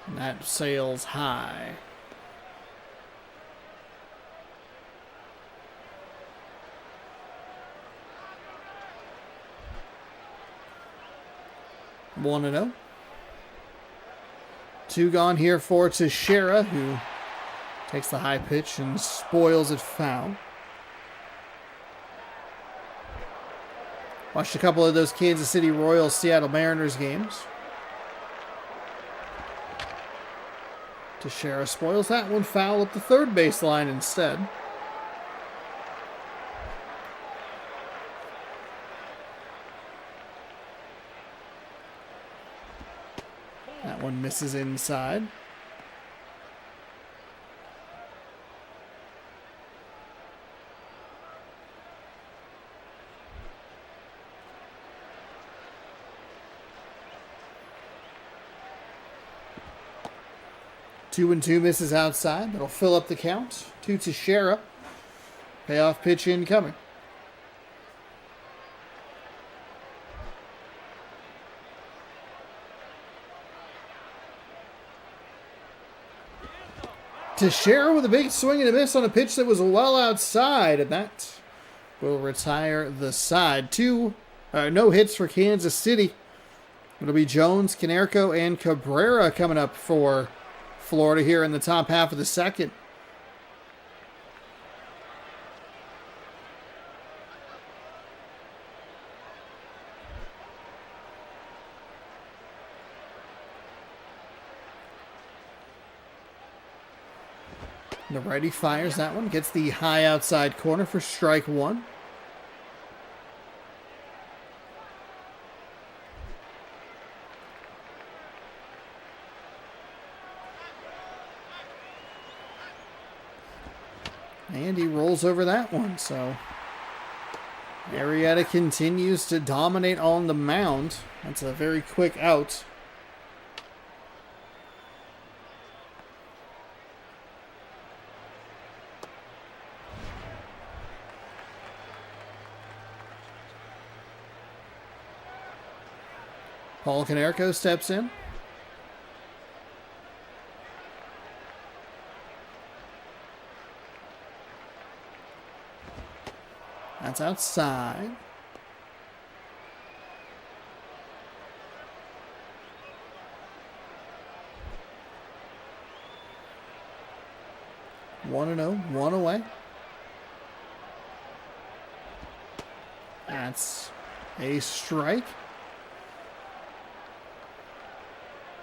And that sails high. One and 0. 2 gone here for Teixeira, who takes the high pitch and spoils it foul. Watched a couple of those Kansas City Royals, Seattle Mariners games. Teixeira spoils that one, foul at the third baseline instead. That one misses inside. Two and 2 misses outside. That'll fill up the count. 2 to Teixeira. Payoff pitch incoming. Teixeira with a big swing and a miss on a pitch that was well outside, and that will retire the side. No hits for Kansas City. It'll be Jones, Canerco, and Cabrera coming up for Florida here in the top half of the second. The righty fires that one, gets the high outside corner for strike 1. And he rolls over that one, so Arrieta continues to dominate on the mound. That's a very quick out. Paul Canerco steps in. That's outside. One and 0, 1 away. That's a strike.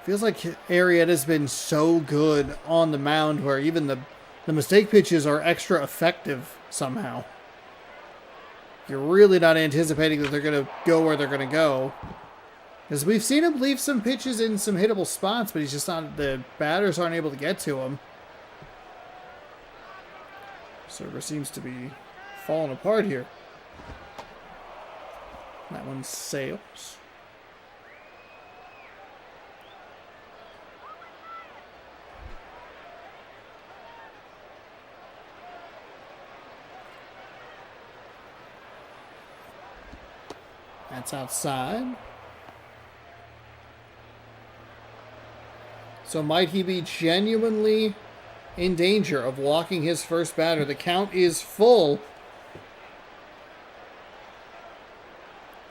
Feels like Arrieta's been so good on the mound where even the mistake pitches are extra effective somehow. You're really not anticipating that they're going to go where they're going to go. Because we've seen him leave some pitches in some hittable spots, but he's just not, the batters aren't able to get to him. Server seems to be falling apart here. That one sails. That's outside. So might he be genuinely in danger of walking his first batter? The count is full.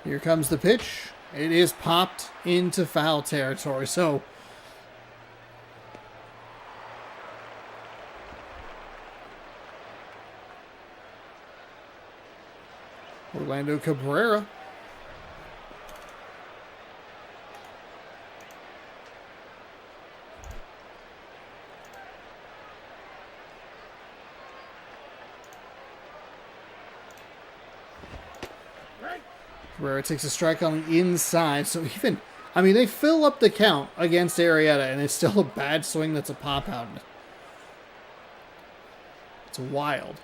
Here comes the pitch. It is popped into foul territory. So Orlando Cabrera. Cabrera takes a strike on the inside. So even, I mean, they fill up the count against Arrieta, and it's still a bad swing that's a pop out. It's wild.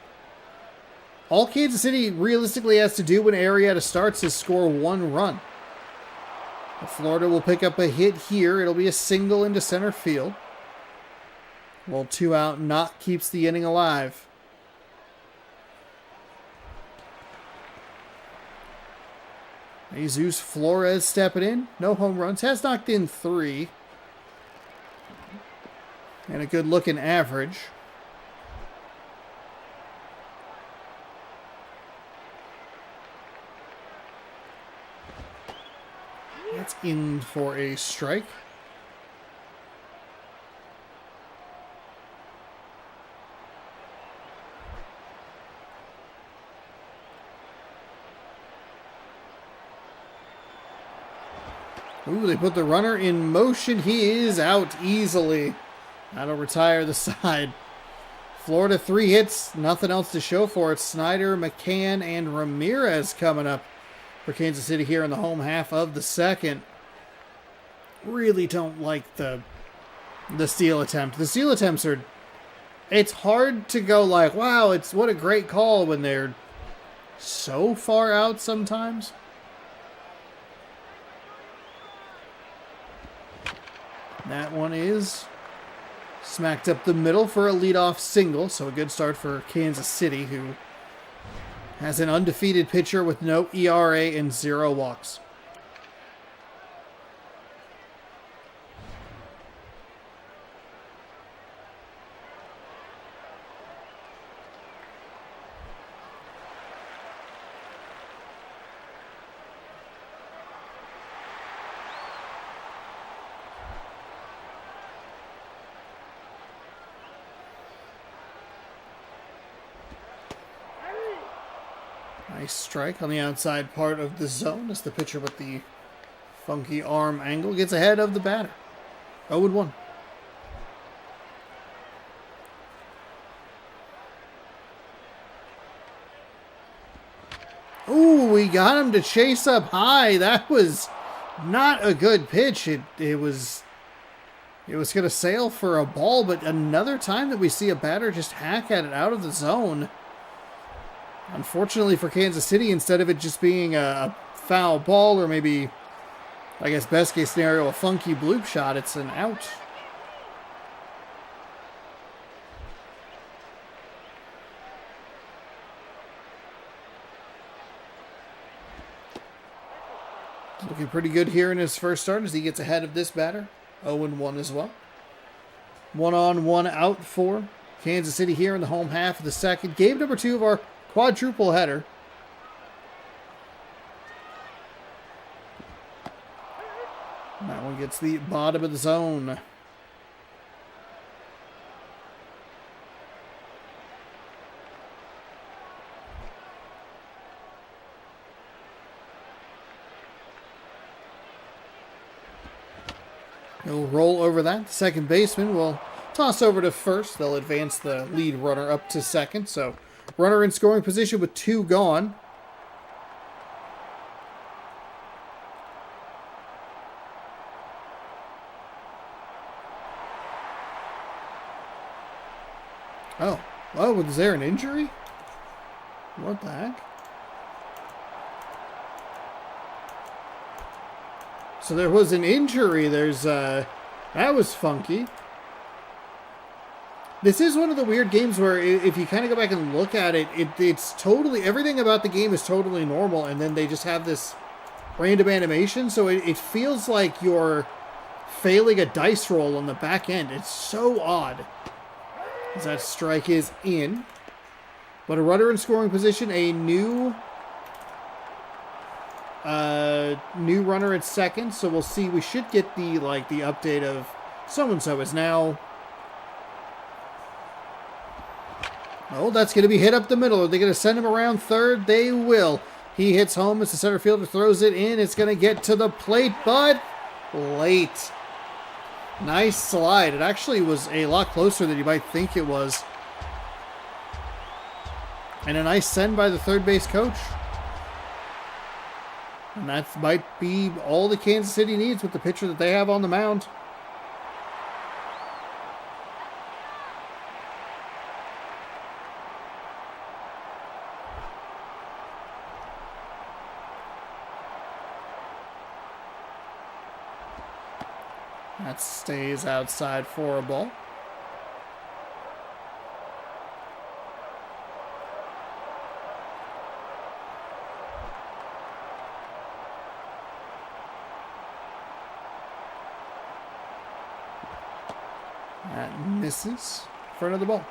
All Kansas City realistically has to do when Arrieta starts is score 1 run. If Florida will pick up a hit here. It'll be a single into center field. Well, 2 out, Knott keeps the inning alive. Jesus Flores stepping in. No home runs. Has knocked in 3. And a good looking average. That's in for a strike. Ooh, they put the runner in motion. He is out easily. That'll retire the side. Florida 3 hits. Nothing else to show for it. Snyder, McCann, and Ramirez coming up for Kansas City here in the home half of the second. Really don't like the steal attempt. The steal attempts are... It's hard to go like, wow, it's what a great call when they're so far out sometimes. That one is smacked up the middle for a leadoff single. So a good start for Kansas City, who has an undefeated pitcher with no ERA and 0 walks. Nice strike on the outside part of the zone as the pitcher with the funky arm angle gets ahead of the batter. 0-1. Ooh, we got him to chase up high. That was not a good pitch. It was going to sail for a ball, but another time that we see a batter just hack at it out of the zone. Unfortunately for Kansas City, instead of it just being a foul ball or maybe, I guess, best case scenario, a funky bloop shot, it's an out. Looking pretty good here in his first start as he gets ahead of this batter. 0-1 as well. 1 on, 1 out for Kansas City here in the home half of the second. Game number 2 of our quadruple header. That one gets the bottom of the zone. He'll roll over that. The second baseman will toss over to first. They'll advance the lead runner up to second. So runner in scoring position with 2 gone. Oh, was there an injury? What the heck? So there was an injury. That was funky. This is one of the weird games where if you kind of go back and look at it, it's totally, everything about the game is totally normal, and then they just have this random animation, so it feels like you're failing a dice roll on the back end. It's so odd. As that strike is in. But a runner in scoring position, a new runner at second, so we'll see. We should get the update of so-and-so is now... Oh, that's going to be hit up the middle. Are they going to send him around third? They will. He hits home as the center fielder throws it in. It's going to get to the plate, but late. Nice slide. It actually was a lot closer than you might think it was. And a nice send by the third base coach. And that might be all the Kansas City needs with the pitcher that they have on the mound. That stays outside for a ball. That misses for another ball.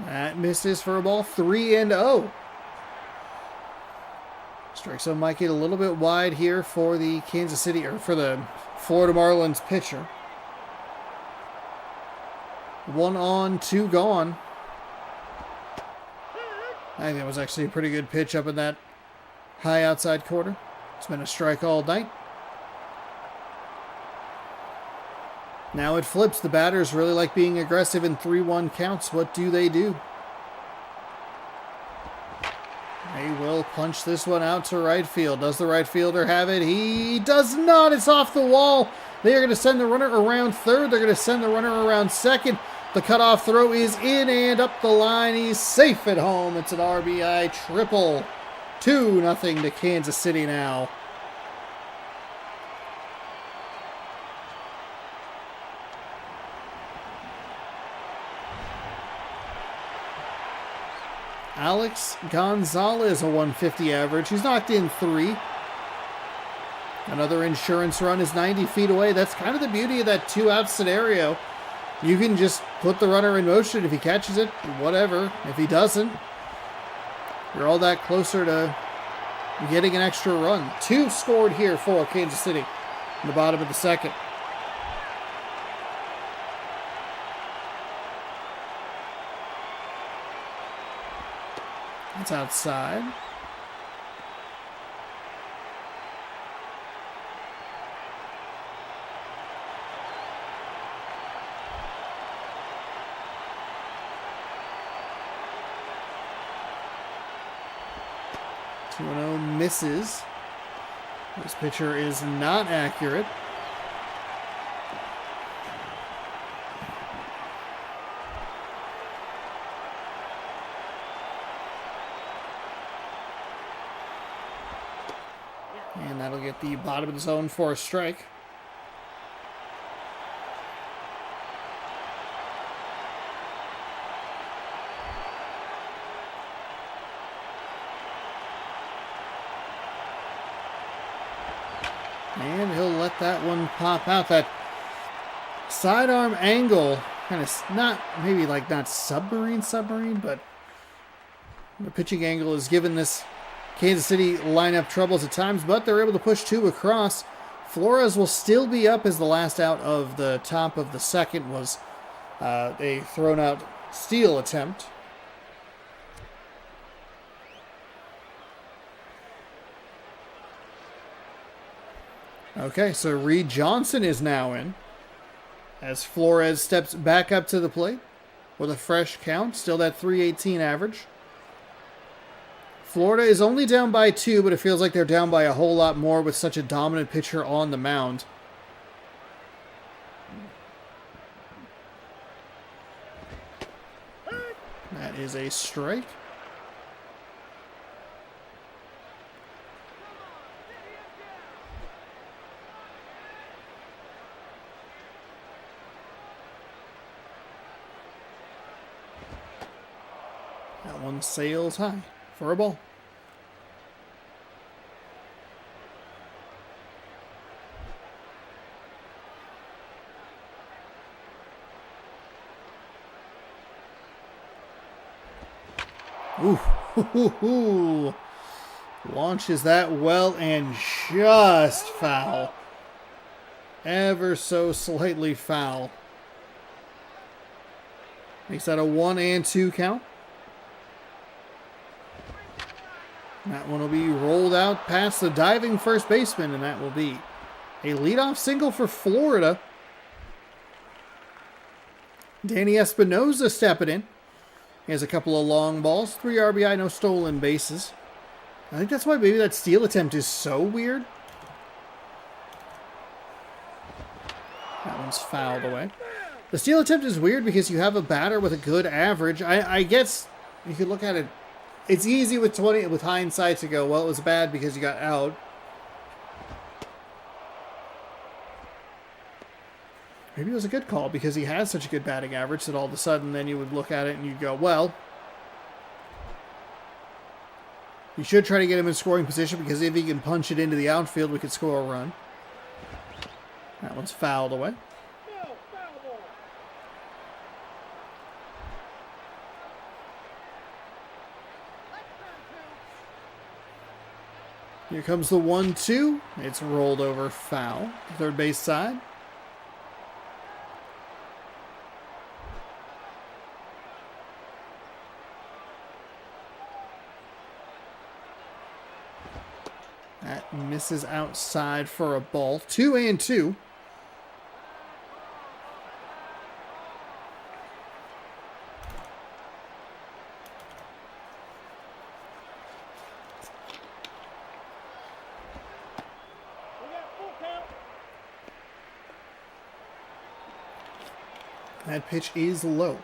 That misses for a ball. 3-0. Strike zone might get a little bit wide here for the Kansas City, or for the Florida Marlins pitcher. 1 on, 2 gone. I think that was actually a pretty good pitch up in that high outside corner. It's been a strike all night. Now it flips. The batters really like being aggressive in 3-1 counts. What do? They will punch this one out to right field. Does the right fielder have it? He does not. It's off the wall. They are going to send the runner around third. They're going to send the runner around second. The cutoff throw is in and up the line. He's safe at home. It's an RBI triple. 2-0 to Kansas City now. Alex Gonzalez, a 150 average. He's knocked in 3. Another insurance run is 90 feet away. That's kind of the beauty of that 2-out scenario. You can just put the runner in motion. If he catches it, whatever. If he doesn't, you're all that closer to getting an extra run. 2 scored here for Kansas City in the bottom of the second. It's outside. Misses. This pitcher is not accurate. And that'll get the bottom of the zone for a strike. And he'll let that one pop out. That sidearm angle, kind of not submarine, but the pitching angle has given this Kansas City lineup troubles at times, but they're able to push 2 across. Flores will still be up as the last out of the top of the second was a thrown out steal attempt. Okay, so Reed Johnson is now in as Flores steps back up to the plate with a fresh count, still that 318 average. Florida is only down by 2, but it feels like they're down by a whole lot more with such a dominant pitcher on the mound. That is a strike. That one sails high for a ball. Ooh. Launches that well and just foul. Ever so slightly foul. Makes that a 1-2 count. That one will be rolled out past the diving first baseman, and that will be a leadoff single for Florida. Danny Espinosa stepping in. He has a couple of long balls, 3 RBI, no stolen bases. I think that's why maybe that steal attempt is so weird. That one one's fouled away. The steal attempt is weird because you have a batter with a good average. I guess you could look at it. It's easy with hindsight to go, well, it was bad because you got out. Maybe it was a good call because he has such a good batting average that all of a sudden then you would look at it and you'd go, well, you should try to get him in scoring position because if he can punch it into the outfield, we could score a run. That one's fouled away. Here comes the 1-2. It's rolled over foul. Third base side. That misses outside for a ball. 2-2. That pitch is low.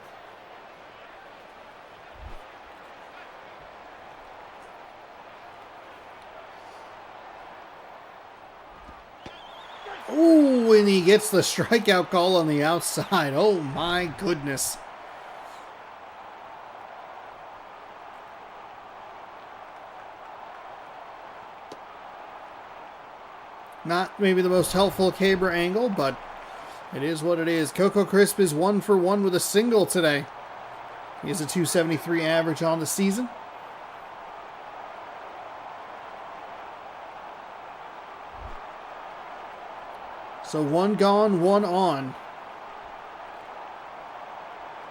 Ooh, and he gets the strikeout call on the outside. Oh my goodness. Not maybe the most helpful caber angle, but it is what it is. Coco Crisp is 1 for 1 with a single today. He has a .273 average on the season. So 1 gone, 1 on.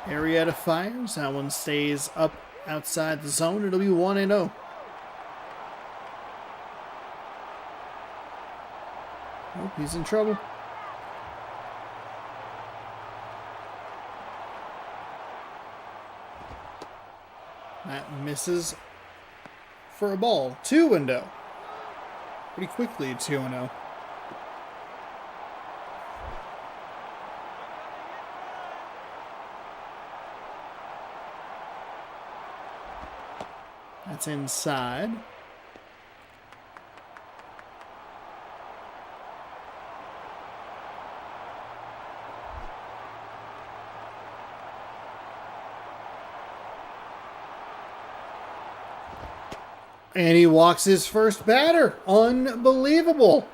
Arrieta fires. That one stays up outside the zone. It'll be 1-0. Oh, he's in trouble. That misses for a ball. 2-0. Pretty quickly 2-0. That's inside. And he walks his first batter. Unbelievable.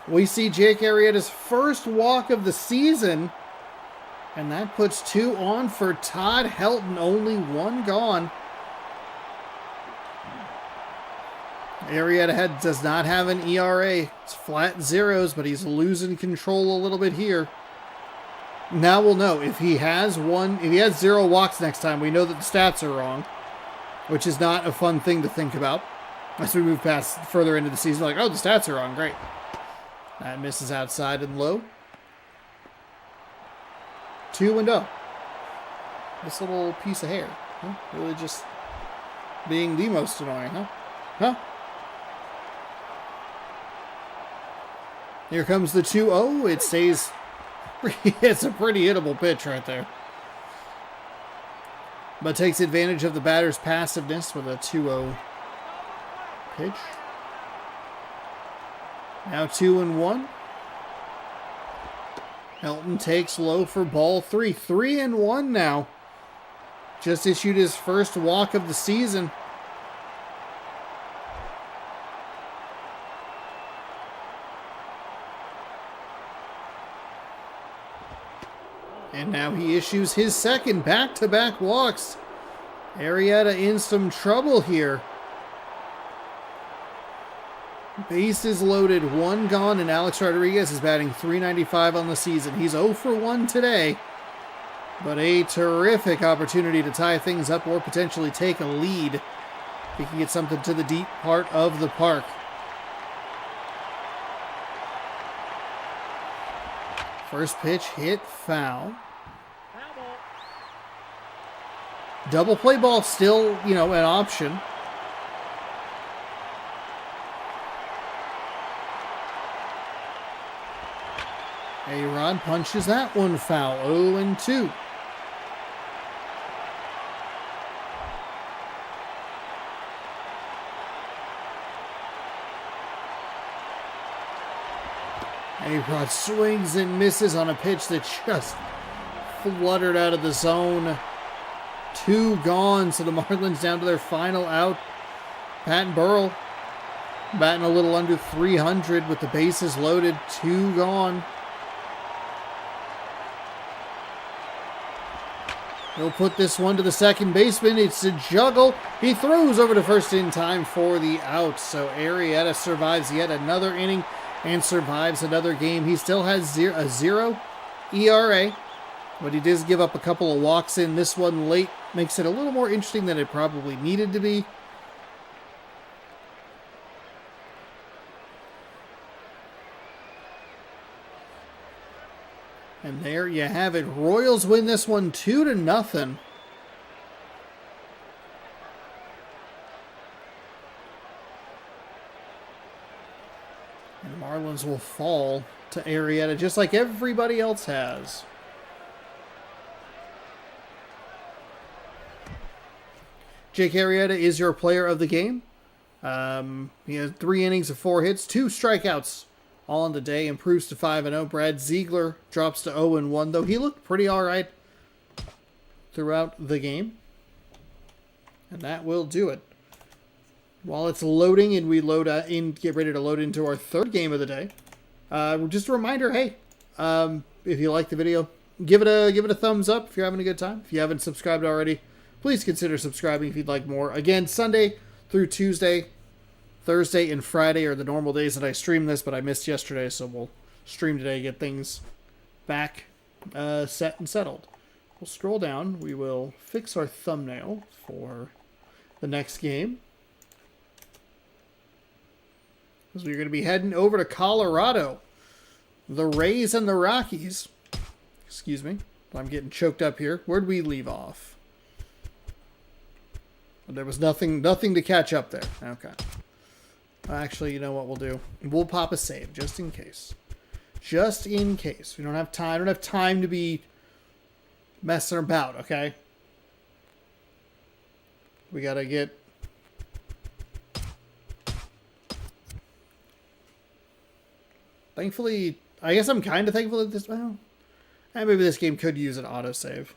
We see Jake Arrieta's first walk of the season. And that puts 2 on for Todd Helton. Only 1 gone. Arrieta does not have an ERA. It's flat zeros, but he's losing control a little bit here. Now we'll know if he has 0 walks next time. We know that the stats are wrong, which is not a fun thing to think about as we move past further into the season. Like, oh, the stats are wrong. Great. That misses outside and low. 2-0. This little piece of hair. Huh? Really just being the most annoying, huh? Huh? Here comes the 2-0. It stays. It's a pretty hittable pitch right there. But takes advantage of the batter's passiveness with a 2-0 pitch. Now 2-1. Helton takes low for ball 3. 3-1 now. Just issued his first walk of the season. And now he issues his second back-to-back walks. Arrieta in some trouble here. Bases loaded, 1 gone, and Alex Rodriguez is batting .395 on the season. He's 0 for 1 today, but a terrific opportunity to tie things up or potentially take a lead if he can get something to the deep part of the park. First pitch hit foul. Double play ball still, an option. A-Rod punches that one foul. 0-2. A-Rod swings and misses on a pitch that just fluttered out of the zone. 2 gone, so the Marlins down to their final out. Pat Burrell batting a little under 300 with the bases loaded. 2 gone. He'll put this one to the second baseman. It's a juggle. He throws over to first in time for the out. So Arrieta survives yet another inning and survives another game. He still has a 0 ERA, but he does give up a couple of walks in. This one late makes it a little more interesting than it probably needed to be. And there you have it. Royals win this one 2-0. And the Marlins will fall to Arrieta just like everybody else has. Jake Arrieta is your player of the game. He has 3 innings of 4 hits, 2 strikeouts all on the day, improves to 5-0. Brad Ziegler drops to 0-1, though he looked pretty all right throughout the game. And that will do it. While it's loading and we get ready to load into our 3rd game of the day, just a reminder, hey, if you like the video, give it a thumbs up if you're having a good time. If you haven't subscribed already, please consider subscribing if you'd like more. Again, Sunday through Tuesday, Thursday, and Friday are the normal days that I stream this, but I missed yesterday, so we'll stream today, get things back set and settled. We'll scroll down. We will fix our thumbnail for the next game, because we're going to be heading over to Colorado. The Rays and the Rockies. Excuse me. I'm getting choked up here. Where'd we leave off? There was nothing to catch up there. Okay. Actually, you know what we'll do? We'll pop a save just in case. Just in case. We don't have time. I don't have time to be messing about, okay? We gotta get... Thankfully, I guess I'm kind of thankful that this... Well, maybe this game could use an autosave.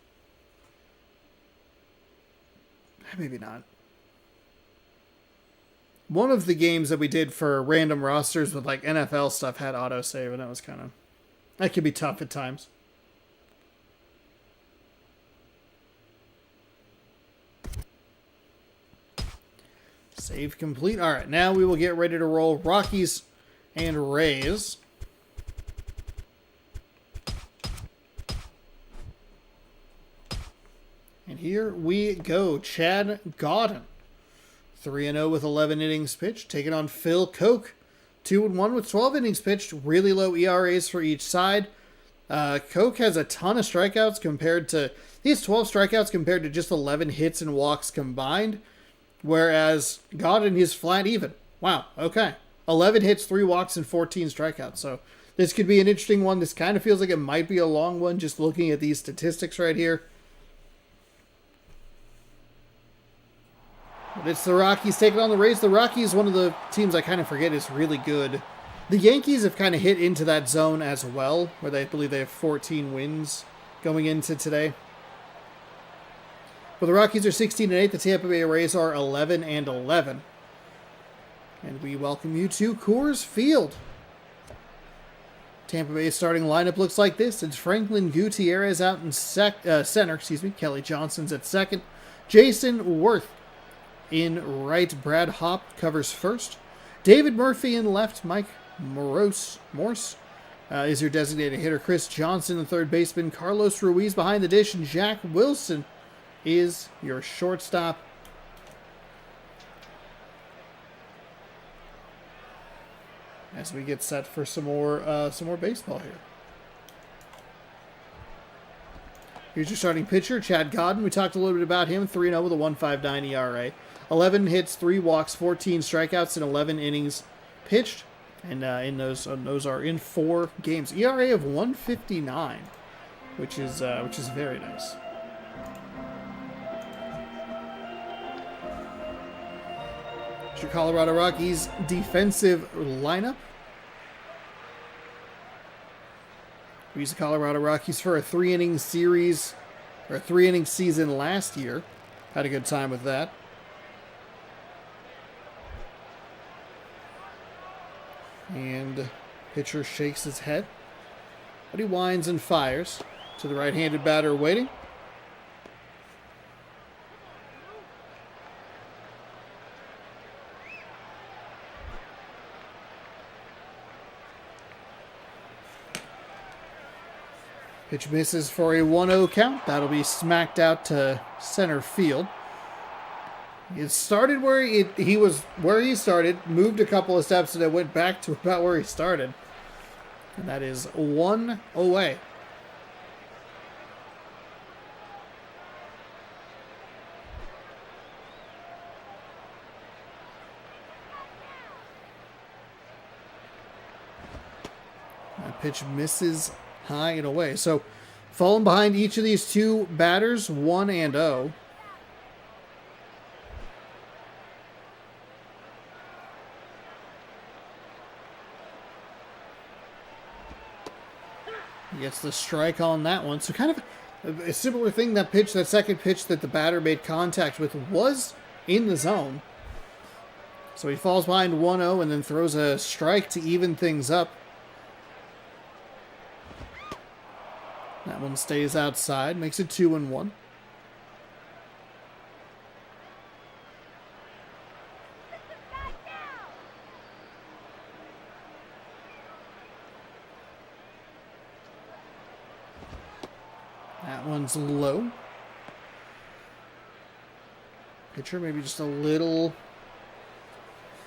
Maybe not. One of the games that we did for random rosters with like NFL stuff had autosave, and that was kind of... That could be tough at times. Save complete. All right, now we will get ready to roll Rockies and Rays. And here we go. Chad Gaudin, 3-0 with 11 innings pitched, taking on Phil Koch, 2-1 with 12 innings pitched. Really low ERAs for each side. Koch has a ton of strikeouts compared to... He has 12 strikeouts compared to just 11 hits and walks combined, whereas Gaudin is flat even. Wow, okay. 11 hits, 3 walks, and 14 strikeouts. So this could be an interesting one. This kind of feels like it might be a long one just looking at these statistics right here. But it's the Rockies taking on the Rays. The Rockies, one of the teams I kind of forget is really good. The Yankees have kind of hit into that zone as well, where I believe they have 14 wins going into today. But the Rockies are 16-8. The Tampa Bay Rays are 11-11. And we welcome you to Coors Field. Tampa Bay's starting lineup looks like this. It's Franklin Gutierrez out in center. Kelly Johnson's at second. Jason Worth in right. Brad Hopp covers first. David Murphy in left. Mike Morse is your designated hitter. Chris Johnson, the third baseman. Carlos Ruiz behind the dish. And Jack Wilson is your shortstop. As we get set for some more baseball here. Here's your starting pitcher, Chad Gaudin. We talked a little bit about him. 3-0 with a 1.59 ERA. 11 hits, 3 walks, 14 strikeouts, and 11 innings pitched. And those are in 4 games. ERA of 1.59, which is very nice. Your Colorado Rockies defensive lineup. We used the Colorado Rockies for a 3-inning series, or a 3-inning season last year. Had a good time with that. And pitcher shakes his head, but he winds and fires to the right-handed batter waiting. Pitch misses for a 1-0 count. That'll be smacked out to center field. It started where he started, moved a couple of steps, and it went back to about where he started. And that is 1 away. That pitch misses high and away. So falling behind each of these 2 batters, 1 and 0. Gets the strike on that one. So kind of a similar thing. That second pitch that the batter made contact with was in the zone. So he falls behind 1-0 and then throws a strike to even things up. That one stays outside, makes it 2-1. That one's low. Pitcher maybe just a little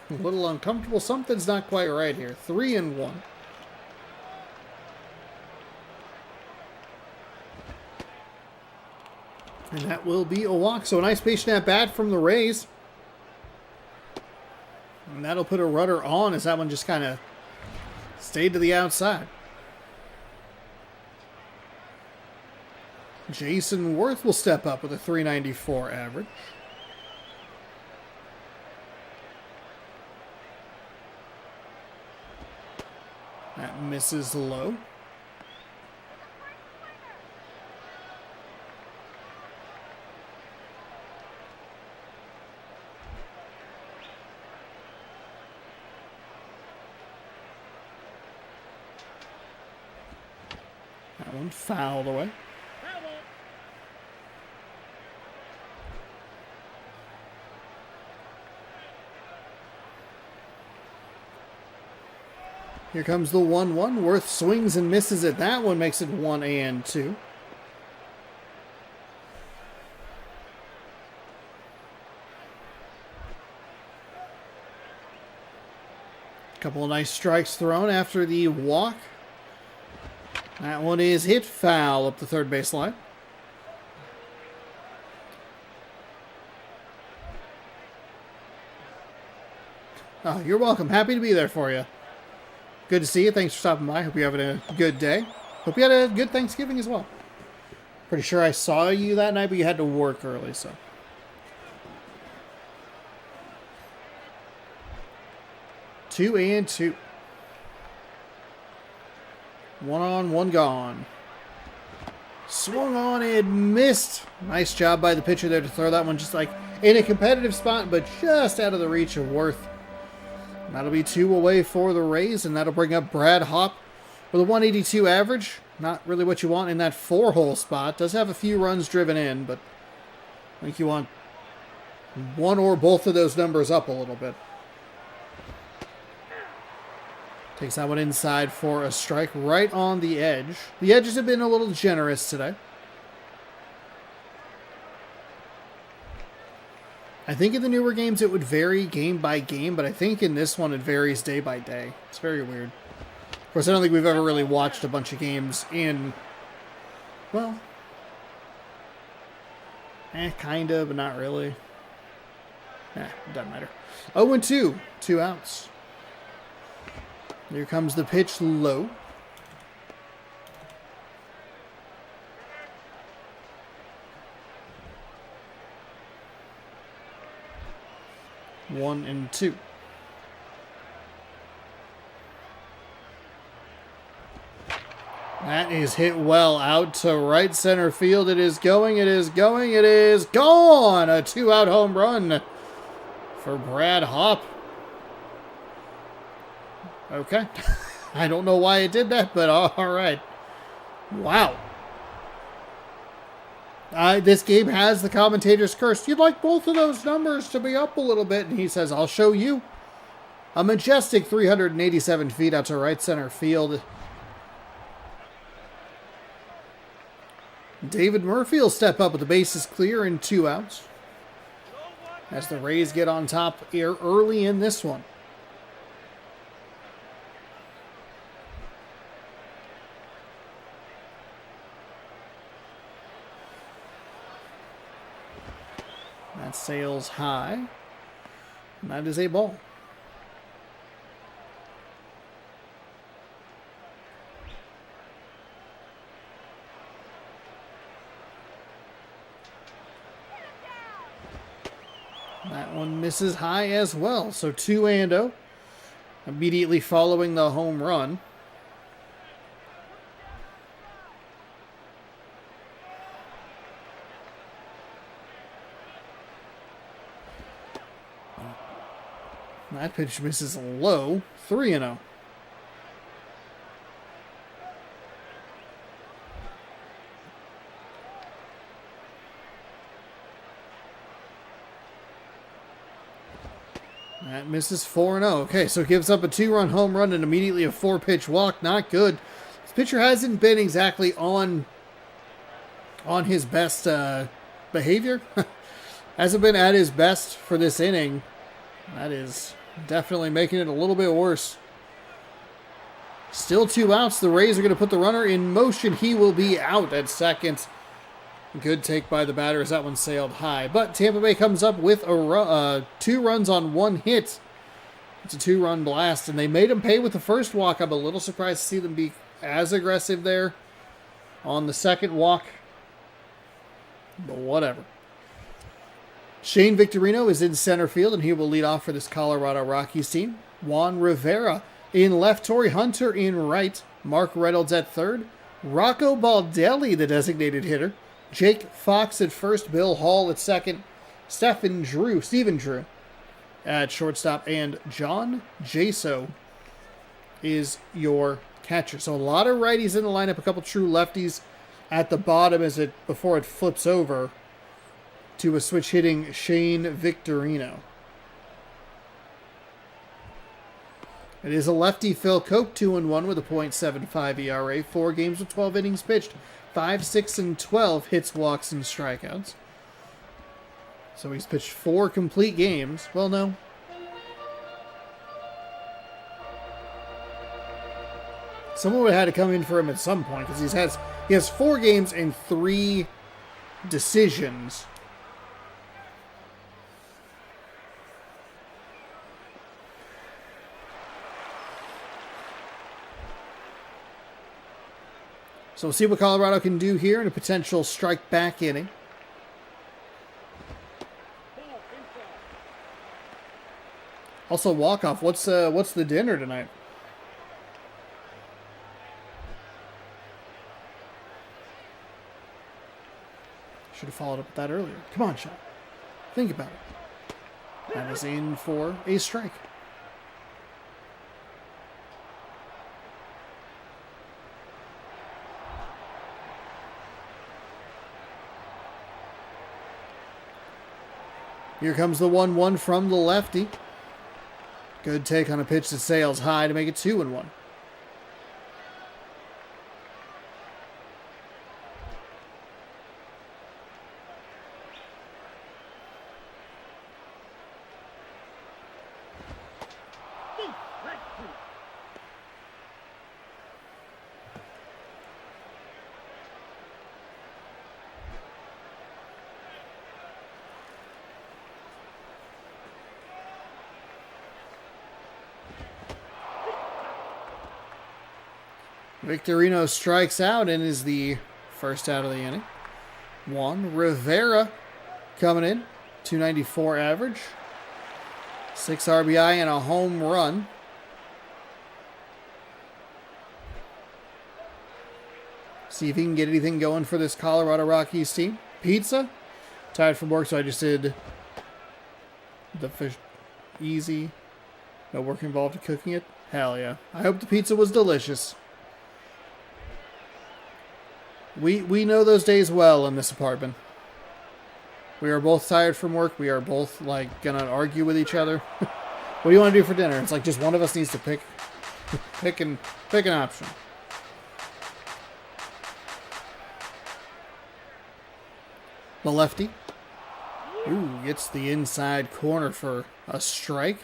uncomfortable. Something's not quite right here. 3-1. And that will be a walk. So a nice patient at bat from the Rays. And that'll put a rudder on as that one just kind of stayed to the outside. Jason Worth will step up with a .394 average. That misses low. That one fouled away. Here comes the 1-1. Worth swings and misses at that one, makes it 1-2. Couple of nice strikes thrown after the walk. That one is hit foul up the third base line. Oh, you're welcome. Happy to be there for you. Good to see you. Thanks for stopping by. Hope you're having a good day. Hope you had a good Thanksgiving as well. Pretty sure I saw you that night, but you had to work early, so. Two and two. 1 on, 1 gone. Swung on and missed. Nice job by the pitcher there to throw that one just like in a competitive spot, but just out of the reach of Worth. That'll be 2 away for the Rays, and that'll bring up Brad Hopp with a 182 average. Not really what you want in that 4-hole spot. Does have a few runs driven in, but I think you want one or both of those numbers up a little bit. Takes that one inside for a strike right on the edge. The edges have been a little generous today. I think in the newer games it would vary game by game, but I think in this one it varies day by day. It's very weird. Of course, I don't think we've ever really watched a bunch of games in, well, kind of, but not really. It doesn't matter. 0-2, 2 outs. Here comes the pitch low. One and two. That is hit well out to right center field. It is going, it is going, it is gone! A 2-out home run for Brad Hopp. Okay. I don't know why it did that, but all right. Wow. This game has the commentator's curse. You'd like both of those numbers to be up a little bit. And he says, I'll show you. A majestic 387 feet out to right center field. David Murphy will step up with the bases clear and 2 outs. As the Rays get on top here early in this one. That sails high. And that is a ball. That one misses high as well. So 2-0. Immediately following the home run. That pitch misses low. 3-0. That misses 4-0. Okay, so it gives up a 2-run home run and immediately a 4-pitch walk. Not good. This pitcher hasn't been exactly on his best behavior. Hasn't been at his best for this inning. That is definitely making it a little bit worse. Still 2 outs. The Rays are going to put the runner in motion. He will be out at second. Good take by the batter as that one sailed high. But Tampa Bay comes up with 2 runs on 1 hit. It's a 2-run blast, and they made him pay with the first walk. I'm a little surprised to see them be as aggressive there on the second walk. But whatever. Shane Victorino is in center field, and he will lead off for this Colorado Rockies team. Juan Rivera in left, Torrey Hunter in right, Mark Reynolds at third, Rocco Baldelli, the designated hitter, Jake Fox at first, Bill Hall at second, Stephen Drew at shortstop, and John Jaso is your catcher. So a lot of righties in the lineup, a couple true lefties at the bottom before it flips over to a switch hitting Shane Victorino. It is a lefty, Phil Cope, 2-1 with a .75 ERA, 4 games with 12 innings pitched, 5, 6, and 12 hits, walks, and strikeouts. So he's pitched 4 complete games. Well, no. Someone would have had to come in for him at some point because he has 4 games and 3 decisions. So we'll see what Colorado can do here in a potential strike back inning. Also, walk-off. What's the dinner tonight? Should have followed up with that earlier. Come on, Sean. Think about it. That is in for a strike. Here comes the 1-1 from the lefty. Good take on a pitch that sails high to make it 2-1. Victorino strikes out and is the first out of the inning. Juan Rivera coming in, 294 average, 6 RBI and a home run. See if he can get anything going for this Colorado Rockies team. Pizza, tired from work, so I just did the fish easy. No work involved in cooking it. Hell yeah. I hope the pizza was delicious. We know those days well in this apartment. We are both tired from work. We are both, like, gonna argue with each other. What do you want to do for dinner? It's like just one of us needs to pick an option. The lefty. Ooh, gets the inside corner for a strike.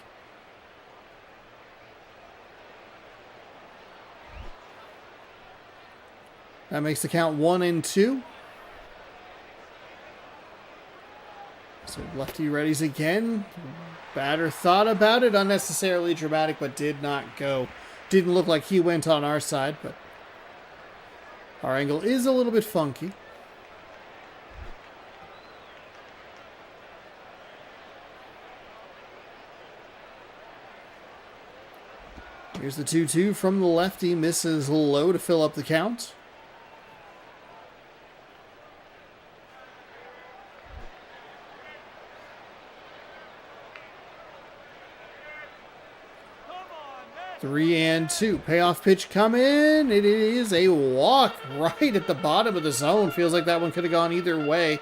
That makes the count 1-2. So lefty readies again. Batter thought about it. Unnecessarily dramatic, but did not go. Didn't look like he went on our side, but our angle is a little bit funky. Here's the 2-2 from the lefty. Misses low to fill up the count. On, 3-2. Payoff pitch coming. It is a walk right at the bottom of the zone. Feels like that one could have gone either way.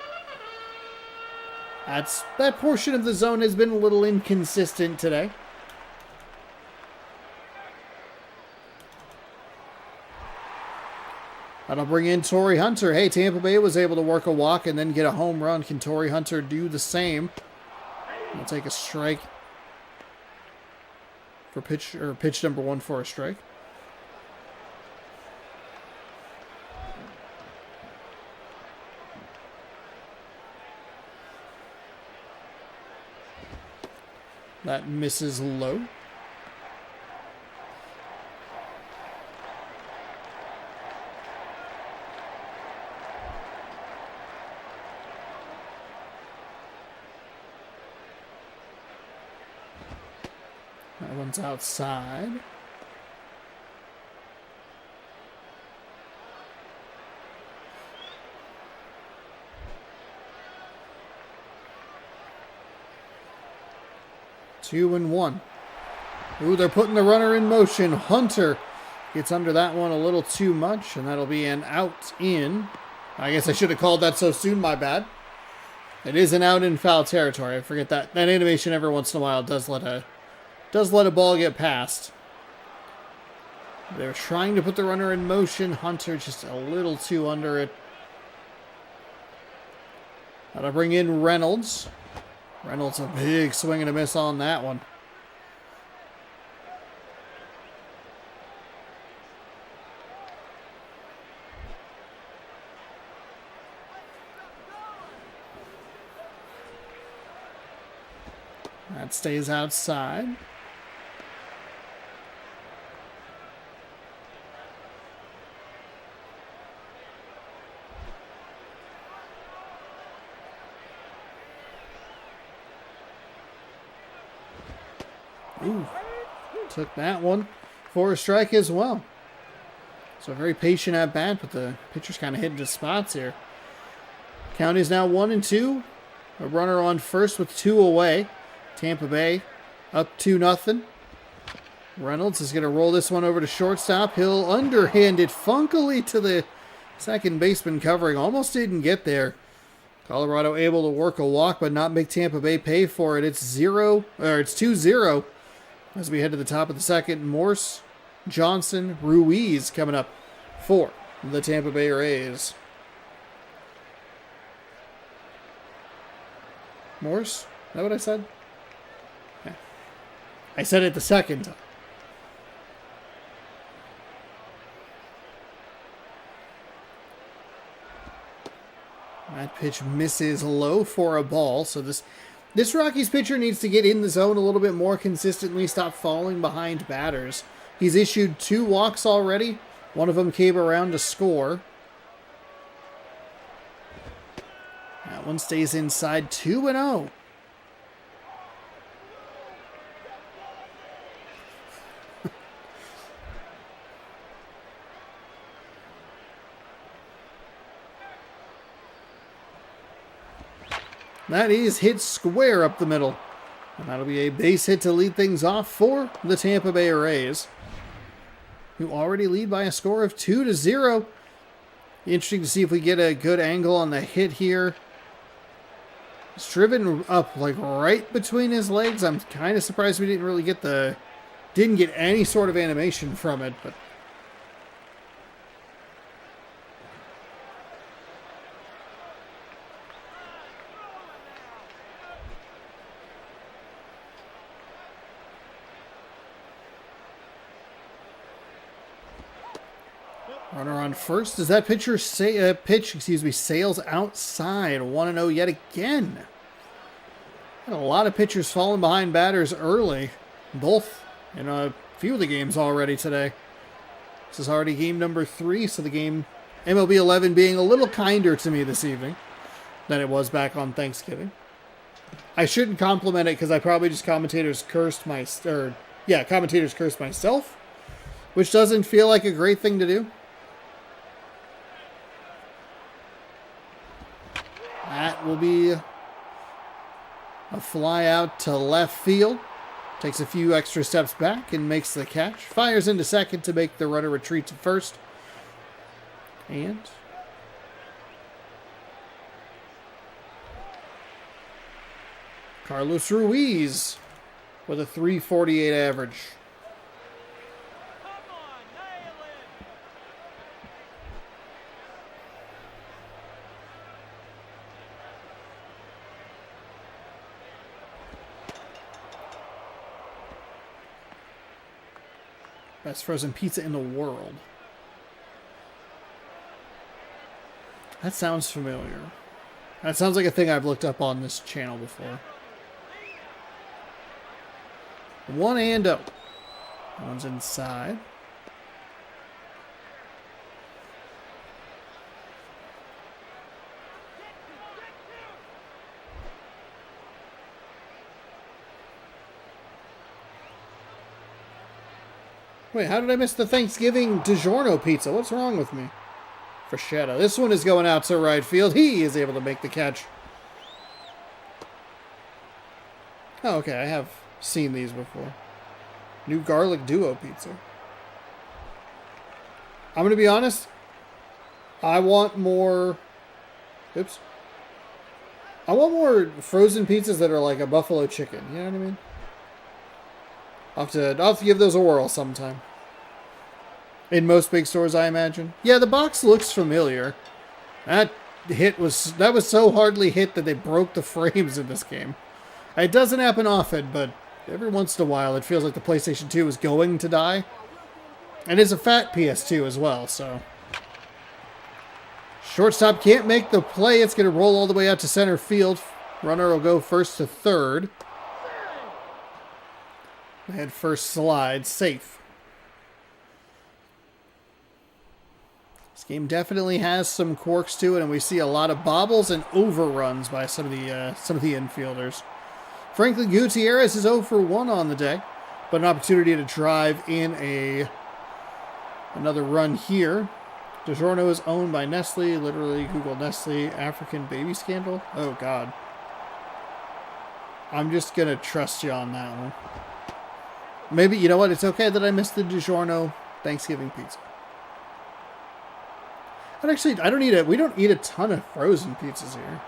That portion of the zone has been a little inconsistent today. That'll bring in Torrey Hunter. Hey, Tampa Bay was able to work a walk and then get a home run. Can Torrey Hunter do the same? We'll take a strike for pitch number 1 for a strike. That misses low. That one's outside. Two and one. Ooh, they're putting the runner in motion. Hunter gets under that one a little too much, and that'll be an out in. I guess I should have called that so soon, my bad. It is an out in foul territory. I forget that. That animation every once in a while does let a ball get past. They're trying to put the runner in motion. Hunter just a little too under it. That'll bring in Reynolds. Reynolds a big swing and a miss on that one. That stays outside. Ooh, took that one for a strike as well. So very patient at bat, but the pitcher's kind of hitting the spots here. Count is now 1-2. A runner on first with 2 away. Tampa Bay up 2-0. Reynolds is going to roll this one over to shortstop. He'll underhand it funkily to the second baseman covering. Almost didn't get there. Colorado able to work a walk, but not make Tampa Bay pay for it. It's 2-0 as we head to the top of the second. Morse, Johnson, Ruiz coming up for the Tampa Bay Rays. Morse? Is that what I said? Yeah. I said it the second time. That pitch misses low for a ball. So this Rockies pitcher needs to get in the zone a little bit more consistently, stop falling behind batters. He's issued 2 walks already, One of them came around to score. That one stays inside 2-0. That is hit square up the middle. And that'll be a base hit to lead things off for the Tampa Bay Rays, who already lead by a score of 2-0. Interesting to see if we get a good angle on the hit here. It's driven up like right between his legs. I'm kind of surprised we didn't really get any sort of animation from it, but runner on first as that pitch sails outside. 1-0 yet again. Had a lot of pitchers falling behind batters early, both in a few of the games already today. This is already game number 3, so the game MLB 11 being a little kinder to me this evening than it was back on Thanksgiving. I shouldn't compliment it because I probably just commentators cursed myself, which doesn't feel like a great thing to do. That will be a fly out to left field. Takes a few extra steps back and makes the catch. Fires into second to make the runner retreat to first. And Carlos Ruiz with a .348 average. Best frozen pizza in the world. That sounds familiar. That sounds like a thing I've looked up on this channel before. 1-0. One's inside. Wait, how did I miss the Thanksgiving DiGiorno pizza? What's wrong with me? Frechetta. This one is going out to right field. He is able to make the catch. Oh, okay. I have seen these before. New garlic duo pizza. I'm going to be honest. I want more... Oops. I want more frozen pizzas that are like a buffalo chicken. You know what I mean? I'll have to give those a whirl sometime. In most big stores, I imagine. Yeah, the box looks familiar. That was so hardly hit that they broke the frames in this game. It doesn't happen often, but every once in a while it feels like the PlayStation 2 is going to die. And it's a fat PS2 as well, so... Shortstop can't make the play. It's going to roll all the way out to center field. Runner will go first to third. Head first slide, safe. This game definitely has some quirks to it, and we see a lot of bobbles and overruns by some of the infielders. Franklin Gutierrez is 0 for 1 on the day, but an opportunity to drive in another run here. DiGiorno is owned by Nestle. Literally, Google Nestle African baby scandal. Oh God, I'm just gonna trust you on that one. Maybe, you know what? It's okay that I missed the DiGiorno Thanksgiving pizza. But actually, we don't eat a ton of frozen pizzas here.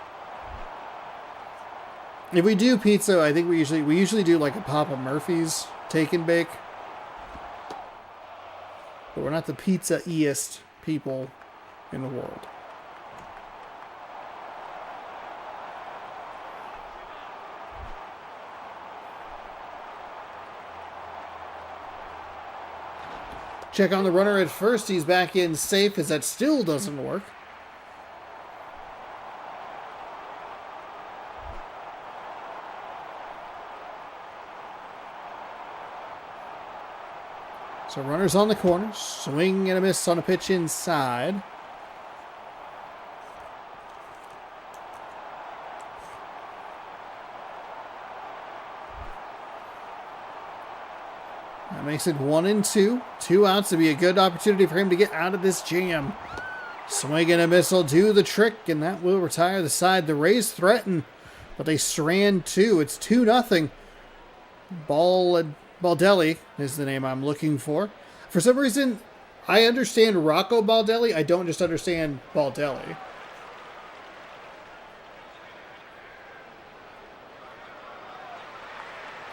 If we do pizza, I think we usually do like a Papa Murphy's take and bake. But we're not the pizza-iest people in the world. Check on the runner at first. He's back in safe as that still doesn't work. So runners on the corner. Swing and a miss on a pitch inside. That makes it 1-2. 2 outs to be a good opportunity for him to get out of this jam. Swing and a miss will do the trick, and that will retire the side. The Rays threaten, but they strand 2. It's 2-0. Baldelli is the name I'm looking for. For some reason, I understand Rocco Baldelli. I don't just understand Baldelli.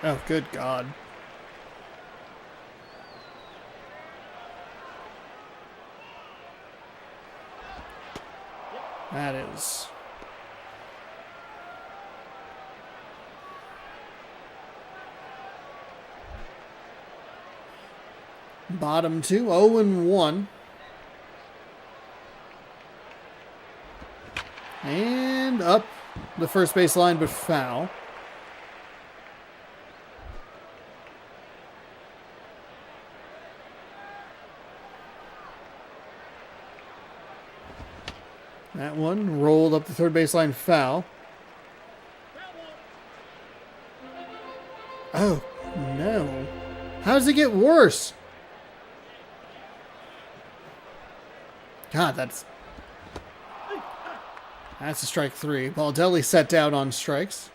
Oh, good God. That is... Bottom 2, 0-1. And up the first base line, but foul. That one rolled up the third baseline, foul. Oh, no. How does it get worse? God, that's a strike 3. Baldelli set down on strikes.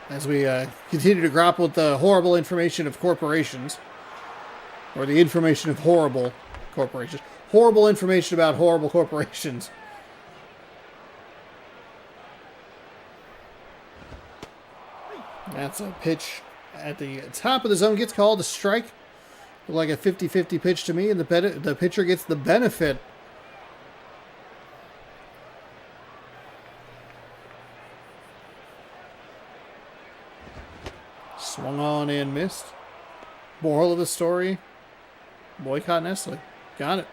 As we continue to grapple with the horrible information of corporations. Or the information of horrible corporations. Horrible information about horrible corporations. That's a pitch at the top of the zone. Gets called a strike. Like a 50-50 pitch to me, and the pitcher gets the benefit. Swung on and missed. Moral of the story, boycott Nestle. Got it.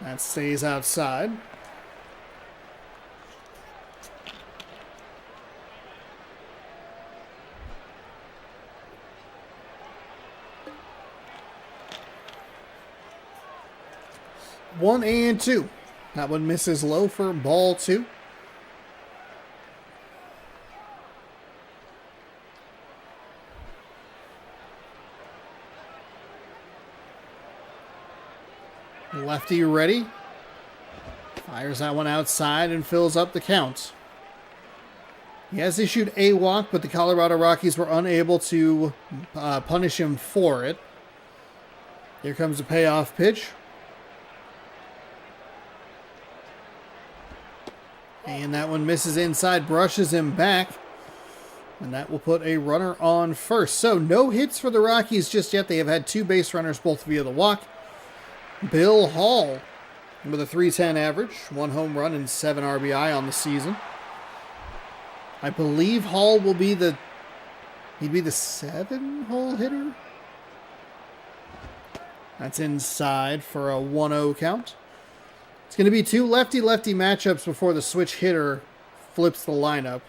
That stays outside. One and 2. That one misses low for ball 2. Lefty ready. Fires that one outside and fills up the count. He has issued a walk, but the Colorado Rockies were unable to punish him for it. Here comes a payoff pitch. And that one misses inside, brushes him back. And that will put a runner on first. So no hits for the Rockies just yet. They have had 2 base runners, both via the walk. Bill Hall with a .310 average, 1 home run and 7 RBI on the season. I believe Hall will be he'd be the 7-hole hitter. That's inside for a 1-0 count. It's going to be 2 lefty-lefty matchups before the switch hitter flips the lineup.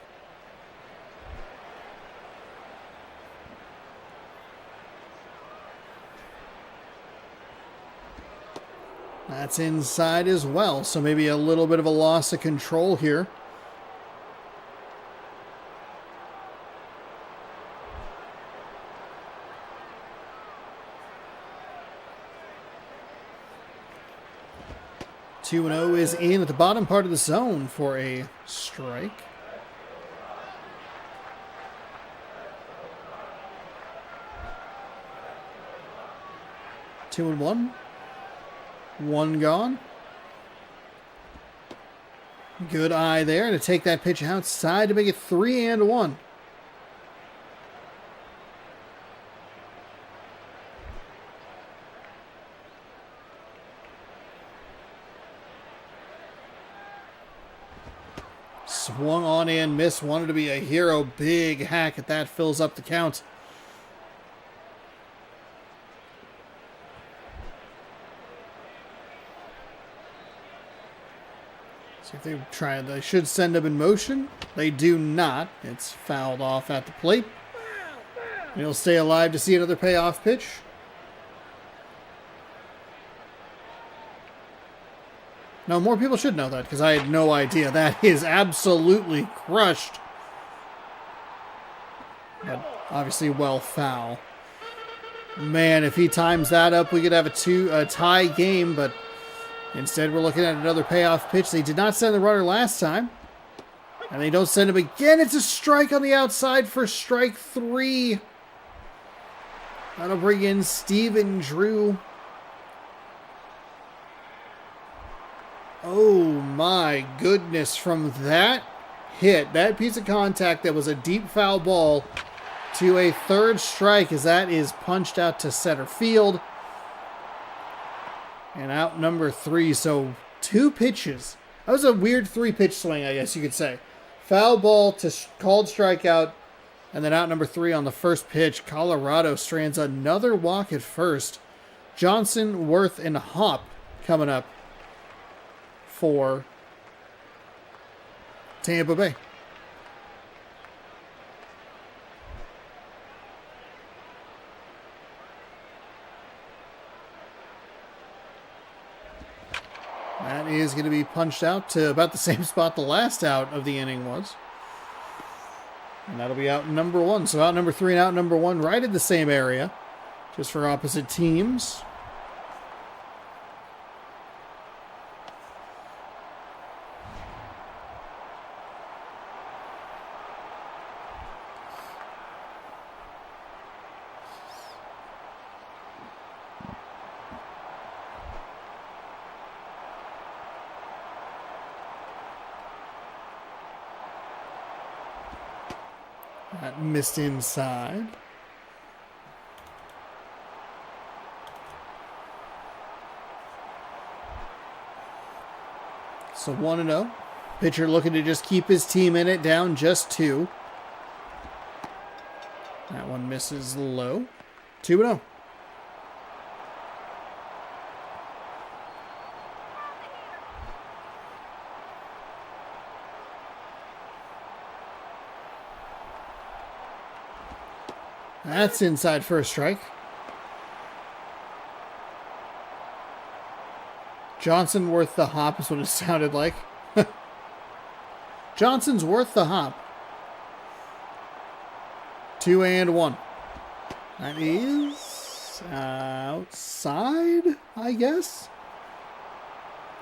That's inside as well, so maybe a little bit of a loss of control here. Two and 0 is in at the bottom part of the zone for a strike. Two and 1. 1 gone. Good eye there to take that pitch outside to make it 3 and 1. Swung on and missed. Wanted to be a hero. Big hack at that. Fills up the count. They should send him in motion. They do not. It's fouled off at the plate. He'll stay alive to see another payoff pitch. Now, more people should know that because I had no idea. That is absolutely crushed. But obviously well foul. Man, if he times that up, we could have a tie game, but instead we're looking at another payoff pitch. They did not send the runner last time. And they don't send him again. It's a strike on the outside for strike 3. That'll bring in Steven Drew. Oh my goodness, from that hit, that piece of contact that was a deep foul ball to a third strike as that is punched out to center field. And out number 3, so 2 pitches. That was a weird 3-pitch swing, I guess you could say. Foul ball to called strikeout, and then out number 3 on the first pitch. Colorado strands another walk at first. Johnson, Worth, and Hop coming up for Tampa Bay. That is going to be punched out to about the same spot the last out of the inning was. And that'll be out number 1. So out number 3 and out number 1 right in the same area, just for opposite teams. That missed inside. So 1-0. Pitcher looking to just keep his team in it, down just 2. That one misses low. 2-0. That's inside for a strike. Johnson worth the hop is what it sounded like. Johnson's worth the hop. 2-1. That is outside, I guess.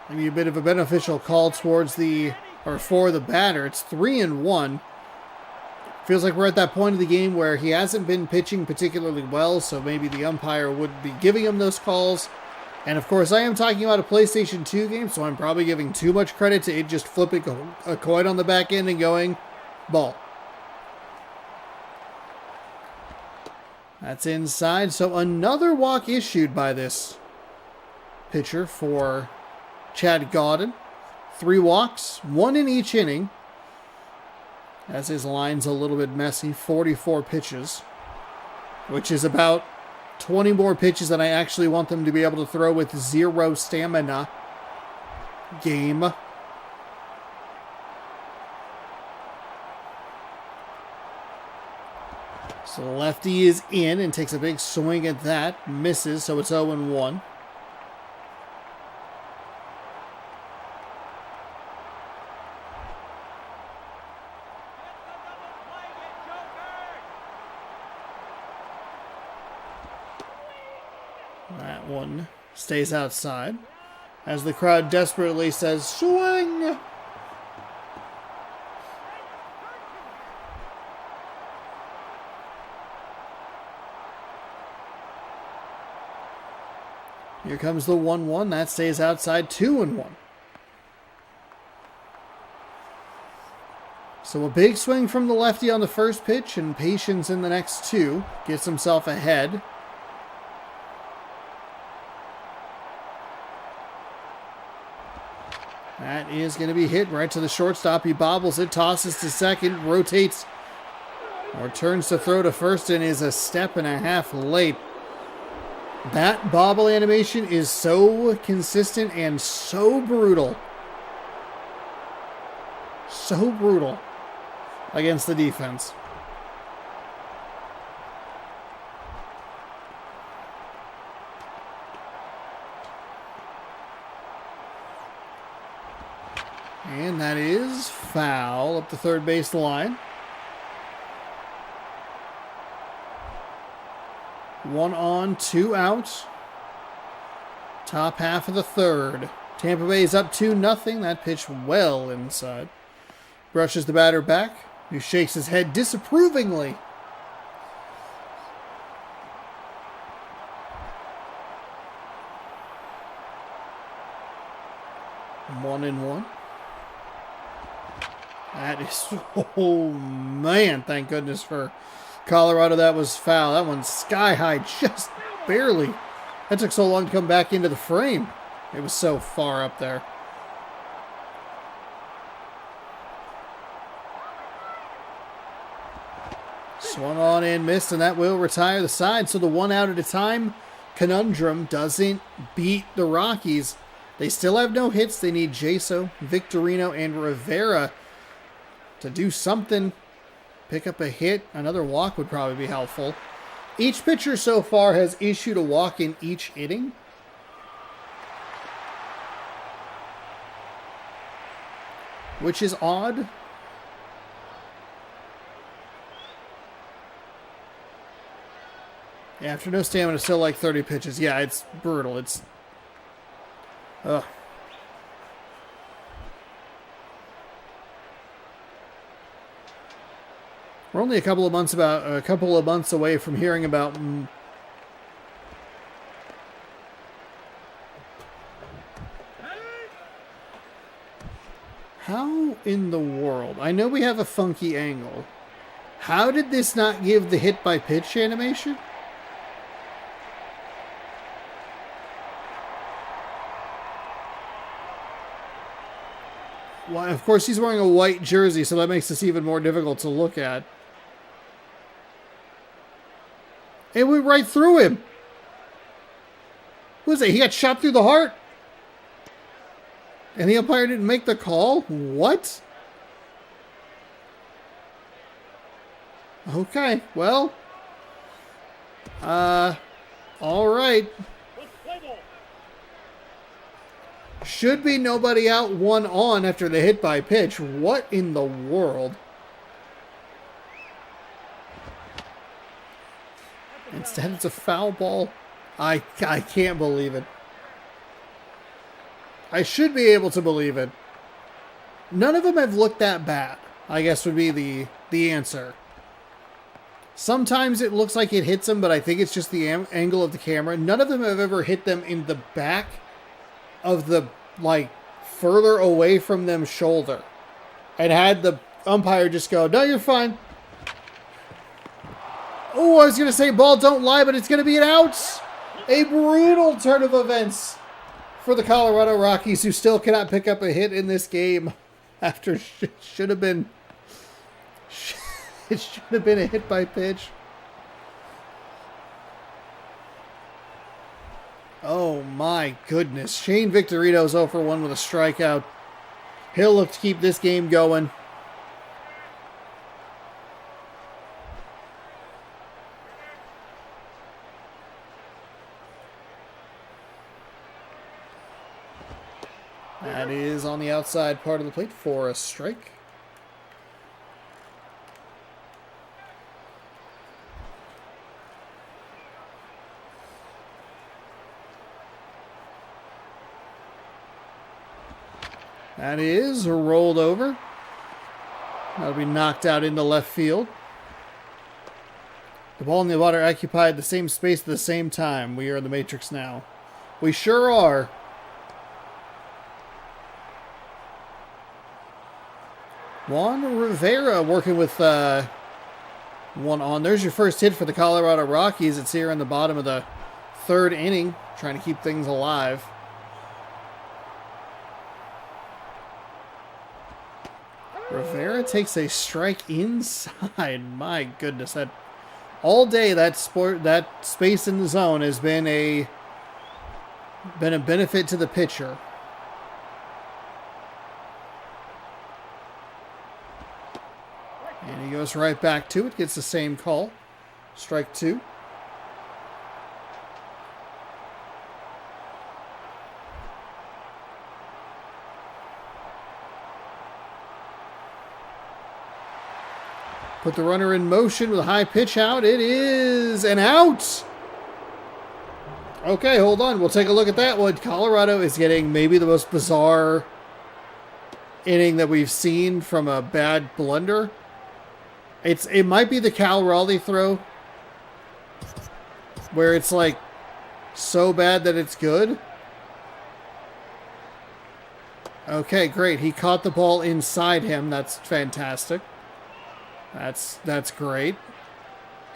Maybe a bit of a beneficial call towards for the batter. It's 3-1. Feels like we're at that point of the game where he hasn't been pitching particularly well, so maybe the umpire would be giving him those calls. And of course, I am talking about a PlayStation 2 game, so I'm probably giving too much credit to it just flipping a coin on the back end and going, ball. That's inside, so another walk issued by this pitcher for Chad Gaudin. 3 walks, 1 in each inning. As his line's a little bit messy, 44 pitches, which is about 20 more pitches than I actually want them to be able to throw with 0 stamina game. So lefty is in and takes a big swing at that, misses, so it's 0-1. That one stays outside as the crowd desperately says, swing! Here comes the 1-1. That stays outside, 2-1. So a big swing from the lefty on the first pitch and patience in the next 2. Gets himself ahead. That is going to be hit right to the shortstop. He bobbles it, tosses to second, rotates, or turns to throw to first and is a step and a half late. That bobble animation is so consistent and so brutal. So brutal against the defense. And that is foul up the third base line. 1 on, 2 out. Top half of the third. Tampa Bay is up 2-0. That pitch well inside. Brushes the batter back. He shakes his head disapprovingly. One and one. That is, oh man, thank goodness for Colorado. That was foul. That one's sky high, just barely. That took so long to come back into the frame. It was so far up there. Swung on and missed, and that will retire the side. So the 1 out at a time conundrum doesn't beat the Rockies. They still have no hits. They need Jaso, Victorino, and Rivera to do something. Pick up a hit. Another walk would probably be helpful. Each pitcher so far has issued a walk in each inning. Which is odd. Yeah, after no stamina, still like 30 pitches. Yeah, it's brutal. It's... Ugh. We're only a couple of months away from hearing about how in the world? I know we have a funky angle. How did this not give the hit by pitch animation? Well, of course, he's wearing a white jersey, so that makes this even more difficult to look at. It went right through him. What was it? He got shot through the heart? And the umpire didn't make the call? What? Okay, well. All right. Should be nobody out, 1 on after the hit by pitch. What in the world? Instead, it's a foul ball. I can't believe it. I should be able to believe it. None of them have looked that bad, I guess would be the answer. Sometimes it looks like it hits them, but I think it's just the angle of the camera. None of them have ever hit them in the back of the, like, further away from them shoulder. And had the umpire just go, no, you're fine. Oh, I was going to say ball don't lie, but it's going to be an out. A brutal turn of events for the Colorado Rockies, who still cannot pick up a hit in this game after it should have been a hit by pitch. Oh my goodness. Shane Victorino's 0 for 1 with a strikeout. He'll look to keep this game going. That is on the outside part of the plate for a strike. That is rolled over. That'll be knocked out into left field. The ball and the water occupied the same space at the same time. We are in the Matrix now. We sure are. Juan Rivera working with 1 on. There's your first hit for the Colorado Rockies. It's here in the bottom of the 3rd inning, trying to keep things alive. Rivera takes a strike inside. My goodness, that all day that space in the zone has been a benefit to the pitcher. And he goes right back to it. Gets the same call. Strike 2. Put the runner in motion with a high pitch out. It is an out. Okay, hold on. We'll take a look at that one. Colorado is getting maybe the most bizarre inning that we've seen from a bad blunder. It might be the Cal Raleigh throw, where it's like so bad that it's good. Okay, great. He caught the ball inside him. That's fantastic. That's great.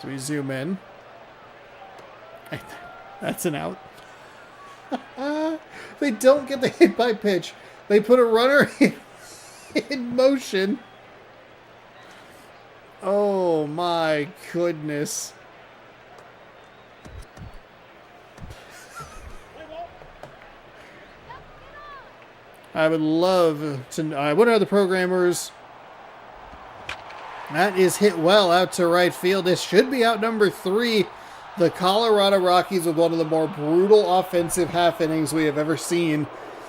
So we zoom in. That's an out. They don't get the hit by pitch. They put a runner in motion. Oh my goodness. I would love to. I wonder how the programmers. That is hit well out to right field. This should be out number 3. The Colorado Rockies with one of the more brutal offensive half innings we have ever seen.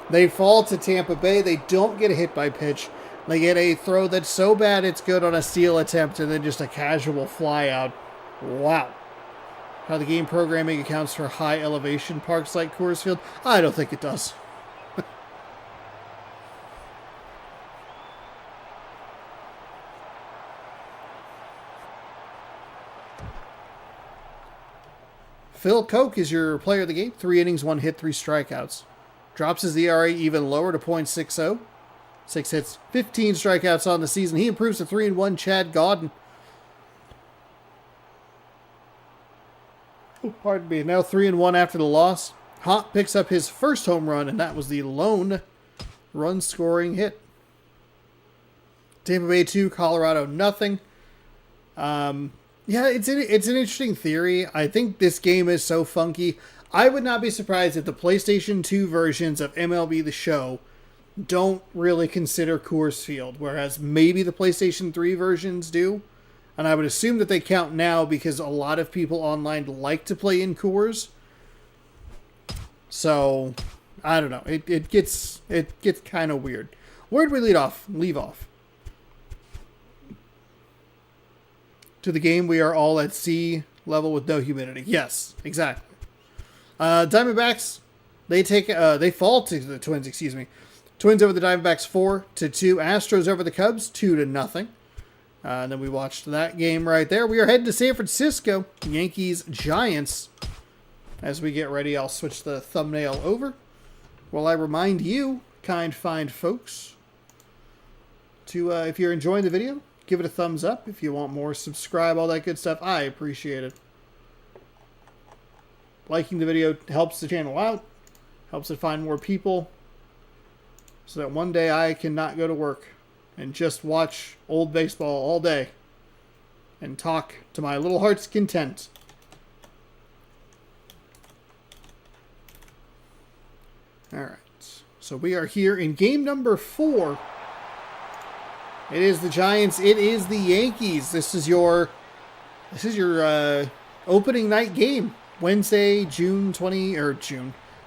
They fall to Tampa Bay. They don't get a hit by pitch. They get a throw that's so bad it's good on a steal attempt and then just a casual fly out. Wow. How the game programming accounts for high elevation parks like Coors Field? I don't think it does. Phil Koch is your player of the game. 3 innings, 1 hit, 3 strikeouts. Drops his ERA even lower to .60. 6 hits, 15 strikeouts on the season. He improves to 3-1. Chad Gaudin. Oh, pardon me. Now 3-1 after the loss. Hop picks up his first home run, and that was the lone run-scoring hit. Tampa Bay 2, Colorado nothing. Yeah, it's an interesting theory. I think this game is so funky. I would not be surprised if the PlayStation 2 versions of MLB The Show don't really consider Coors Field, whereas maybe the PlayStation 3 versions do. And I would assume that they count now because a lot of people online like to play in Coors. So, I don't know. It gets kind of weird. Where'd we leave off? To the game, we are all at sea level with no humidity. Yes, exactly. Diamondbacks, they fall to the Twins, excuse me. Twins over the Diamondbacks 4-2. Astros over the Cubs 2-0. And then we watched that game right there. We are heading to San Francisco. Yankees Giants. As we get ready, I'll switch the thumbnail over. While I remind you, kind, fine folks, to if you're enjoying the video, give it a thumbs up. If you want more, subscribe, all that good stuff. I appreciate it. Liking the video helps the channel out, helps it find more people, so that one day I can not go to work and just watch old baseball all day and talk to my little heart's content. All right, so we are here in game number 4. It is the Giants. It is the Yankees. This is your opening night game. Wednesday,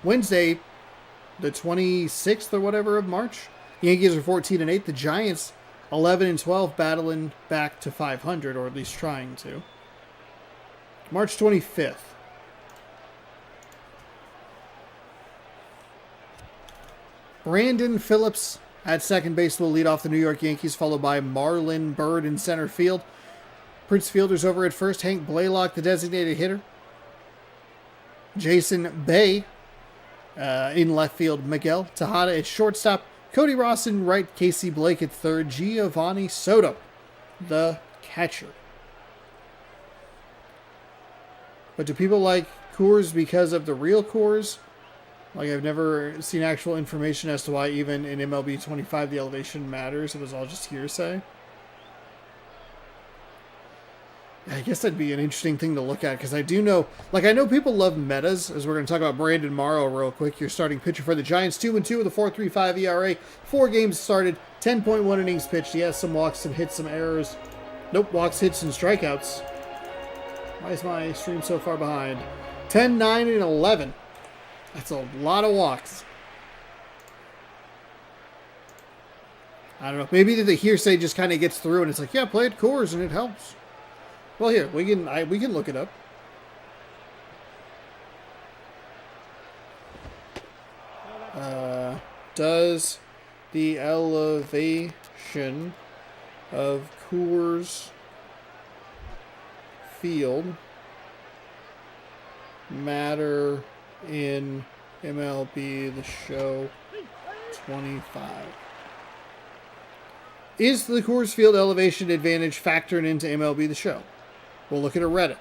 Wednesday, the 26th or whatever of March. The Yankees are 14-8. The Giants 11-12, battling back to 500, or at least trying to. March 25th. Brandon Phillips at second base will lead off the New York Yankees, followed by Marlon Byrd in center field. Prince Fielder's over at first. Hank Blaylock, the designated hitter. Jason Bay in left field. Miguel Tejada at shortstop. Cody Ross in right. Casey Blake at third. Giovanni Soto, the catcher. But do people like Coors because of the real Coors? Like, I've never seen actual information as to why even in MLB 25 the elevation matters. It was all just hearsay. I guess that'd be an interesting thing to look at, because I do know, like, I know people love metas, as we're going to talk about Brandon Morrow real quick. Your starting pitcher for the Giants, 2-2 with a 4.35 ERA. 4 games started, 10.1 innings pitched. He has some walks, some hits, some errors. Nope, walks, hits, and strikeouts. Why is my stream so far behind? 10, 9, and 11. That's a lot of walks. I don't know. Maybe the hearsay just kind of gets through and it's like, yeah, play at Coors and it helps. Well, here, we can look it up. Does the elevation of Coors Field matter in MLB The Show 25? Is the Coors Field elevation advantage factored into MLB The Show? We'll look at a Reddit.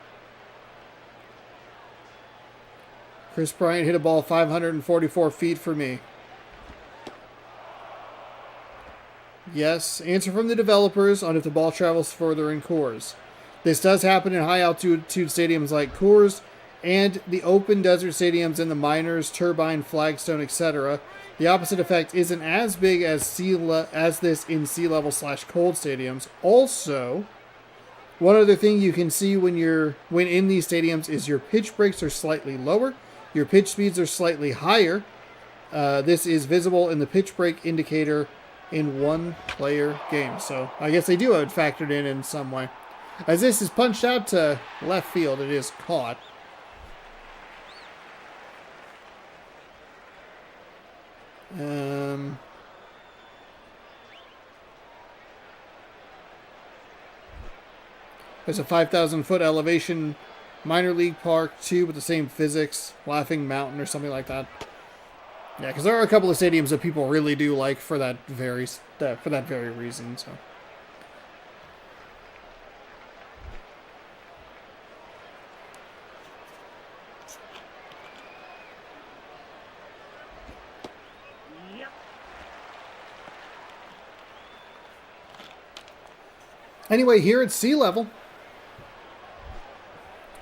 Chris Bryant hit a ball 544 feet for me. Yes. Answer from the developers on if the ball travels further in Coors. This does happen in high-altitude stadiums like Coors and the open desert stadiums in the Miners, Turbine, Flagstone, etc. The opposite effect isn't as big as this in sea level / cold stadiums. Also, one other thing you can see when in these stadiums is your pitch breaks are slightly lower, your pitch speeds are slightly higher. This is visible in the pitch break indicator in one-player games. So I guess they do have it factored in some way. As this is punched out to left field, it is caught. There's a 5,000-foot elevation minor league park, too, with the same physics, Laughing Mountain or something like that. Yeah, because there are a couple of stadiums that people really do like for that very reason. So. Anyway, here at sea level,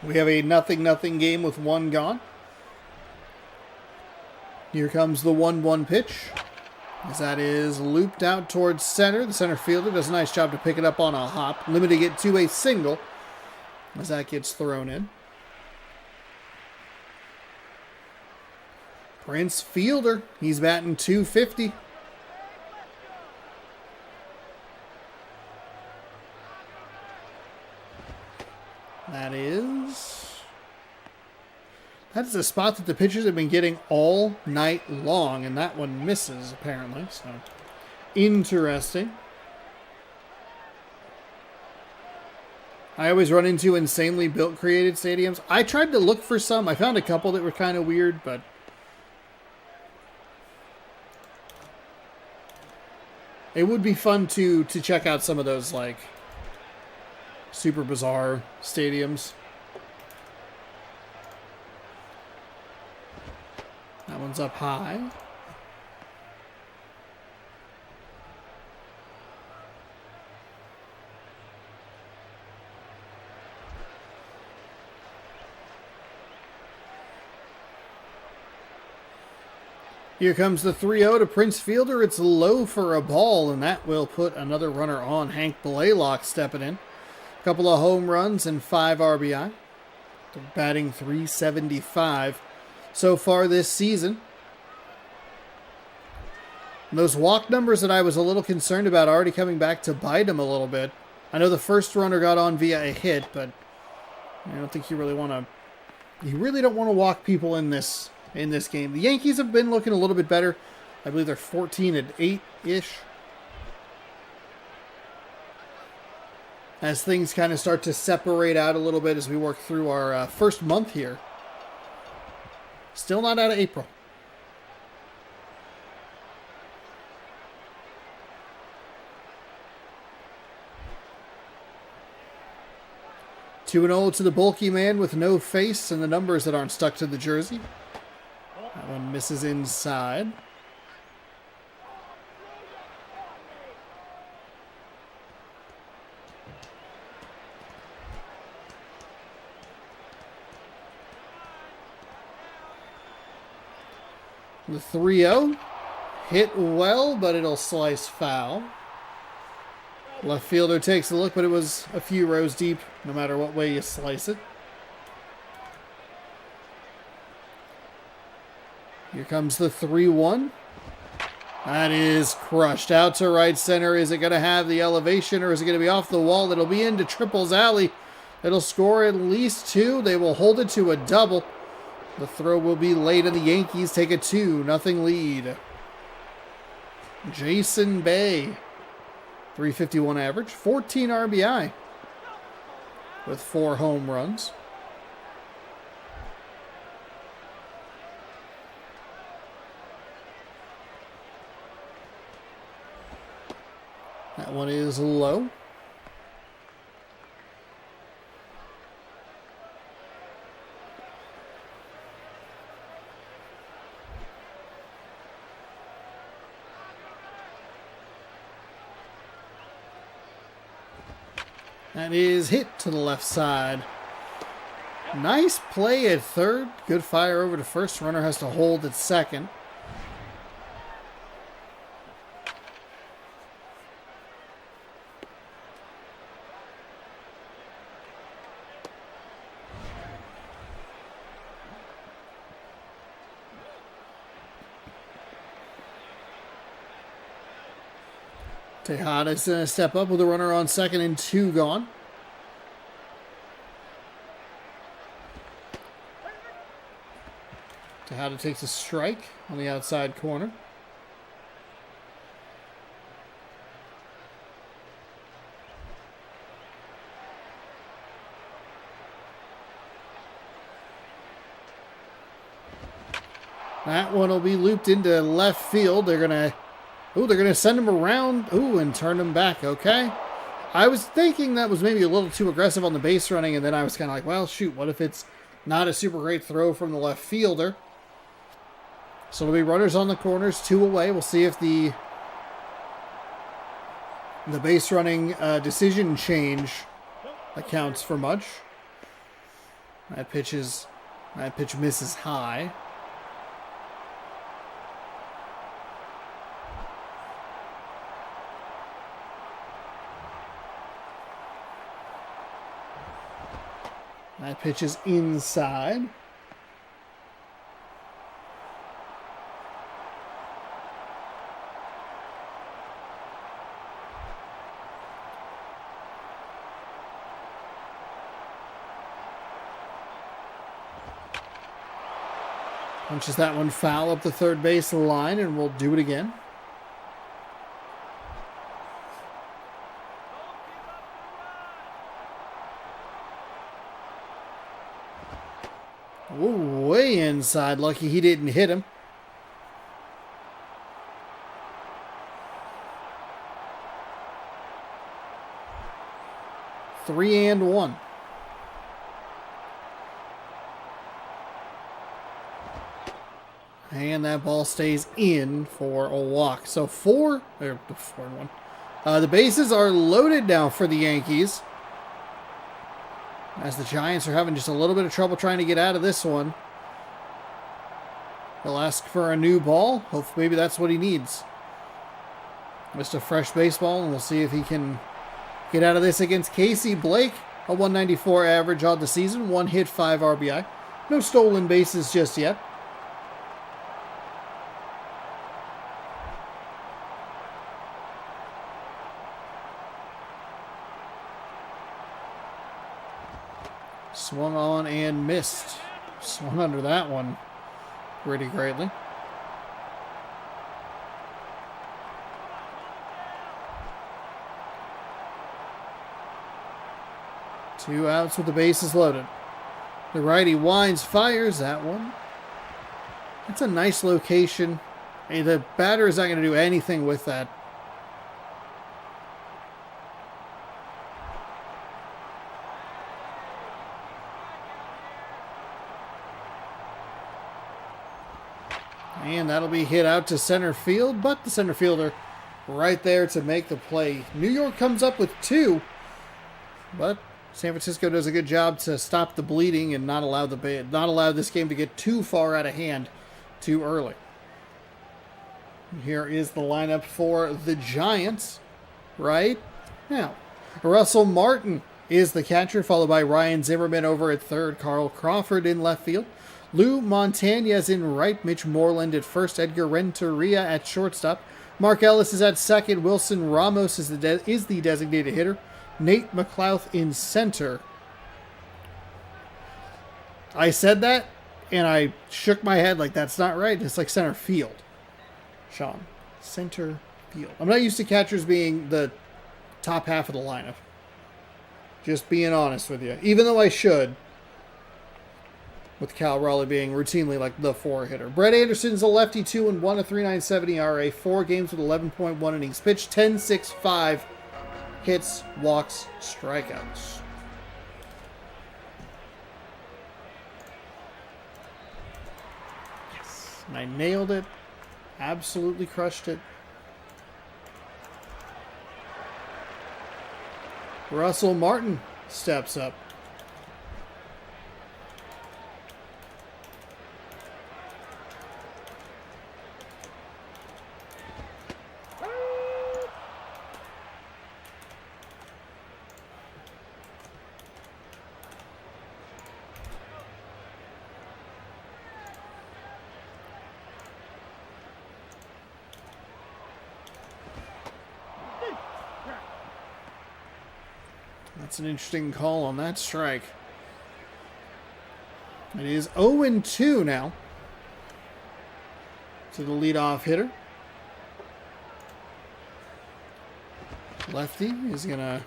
we have a 0-0 game with one gone. Here comes the 1-1 pitch, as that is looped out towards center. The center fielder does a nice job to pick it up on a hop, limiting it to a single as that gets thrown in. Prince Fielder, he's batting .250. That is a spot that the pitchers have been getting all night long, and that one misses, apparently. So, interesting. I always run into insanely built, created stadiums. I tried to look for some. I found a couple that were kind of weird, but it would be fun to check out some of those, like, super bizarre stadiums. That one's up high. Here comes the 3-0 to Prince Fielder. It's low for a ball, and that will put another runner on. Hank Blaylock stepping in. A couple of home runs and 5 RBI. They're batting .375 so far this season. And those walk numbers that I was a little concerned about already coming back to bite him a little bit. I know the first runner got on via a hit, but I don't think you really don't want to walk people in this game. The Yankees have been looking a little bit better. I believe they're 14-8-ish. As things kind of start to separate out a little bit as we work through our first month here. Still not out of April. Two and 0 to the bulky man with no face and the numbers that aren't stuck to the jersey. That one misses inside. The 3-0 hit well, but it'll slice foul. Left fielder takes a look, but it was a few rows deep, no matter what way you slice it. Here comes the 3-1. That is crushed out to right center. Is it going to have the elevation, or is it going to be off the wall? It'll be into Triple's alley. It'll score at least 2. They will hold it to a double. The throw will be late, and the Yankees take a 2-0 lead. Jason Bay, 351 average, 14 RBI with 4 home runs. That one is low. That is hit to the left side. Nice play at third. Good fire over to first. Runner has to hold at second. Tejada's going to step up with a runner on second and 2 gone. Tejada takes a strike on the outside corner. That one will be looped into left field. They're going to send him around. And turn him back. Okay. I was thinking that was maybe a little too aggressive on the base running, and then I was kind of like, well, shoot, what if it's not a super great throw from the left fielder? So it'll be runners on the corners, 2 away. We'll see if the base running decision change accounts for much. That pitch misses high. That pitch is inside. Punches that one foul up the third base line, and we'll do it again. Ooh, way inside. Lucky he didn't hit him. Three and one. And that ball stays in for a walk. So 4-1. The bases are loaded now for the Yankees, as the Giants are having just a little bit of trouble trying to get out of this one. They'll ask for a new ball. Hopefully, maybe that's what he needs. Just a fresh baseball, and we'll see if he can get out of this against Casey Blake. A 194 average on the season. 1 hit, 5 RBI. No stolen bases just yet. Swung on and missed. Swung under that one pretty greatly. Two outs with the bases loaded. The righty winds, fires that one. It's a nice location. Hey, the batter is not going to do anything with that. And that'll be hit out to center field, but the center fielder right there to make the play. New York comes up with 2, but San Francisco does a good job to stop the bleeding and not allow this game to get too far out of hand too early. Here is the lineup for the Giants. Right, Now, Russell Martin is the catcher, followed by Ryan Zimmerman over at third, Carl Crawford in left field, Lou Montañez in right, Mitch Moreland at first, Edgar Renteria at shortstop, Mark Ellis is at second, Wilson Ramos is the designated hitter, Nate McLouth in center. I said that, and I shook my head like that's not right. It's like center field. Sean, center field. I'm not used to catchers being the top half of the lineup. Just being honest with you. Even though I should. With Cal Raleigh being routinely like the 4-hitter. Brett Anderson's a lefty, 2-1, a 3.97 ERA, 4 games with 11.1 innings pitched, 10.65 hits, walks, strikeouts. Yes. And I nailed it. Absolutely crushed it. Russell Martin steps up. That's an interesting call on that strike. It is 0-2 now to the leadoff hitter. Lefty is going to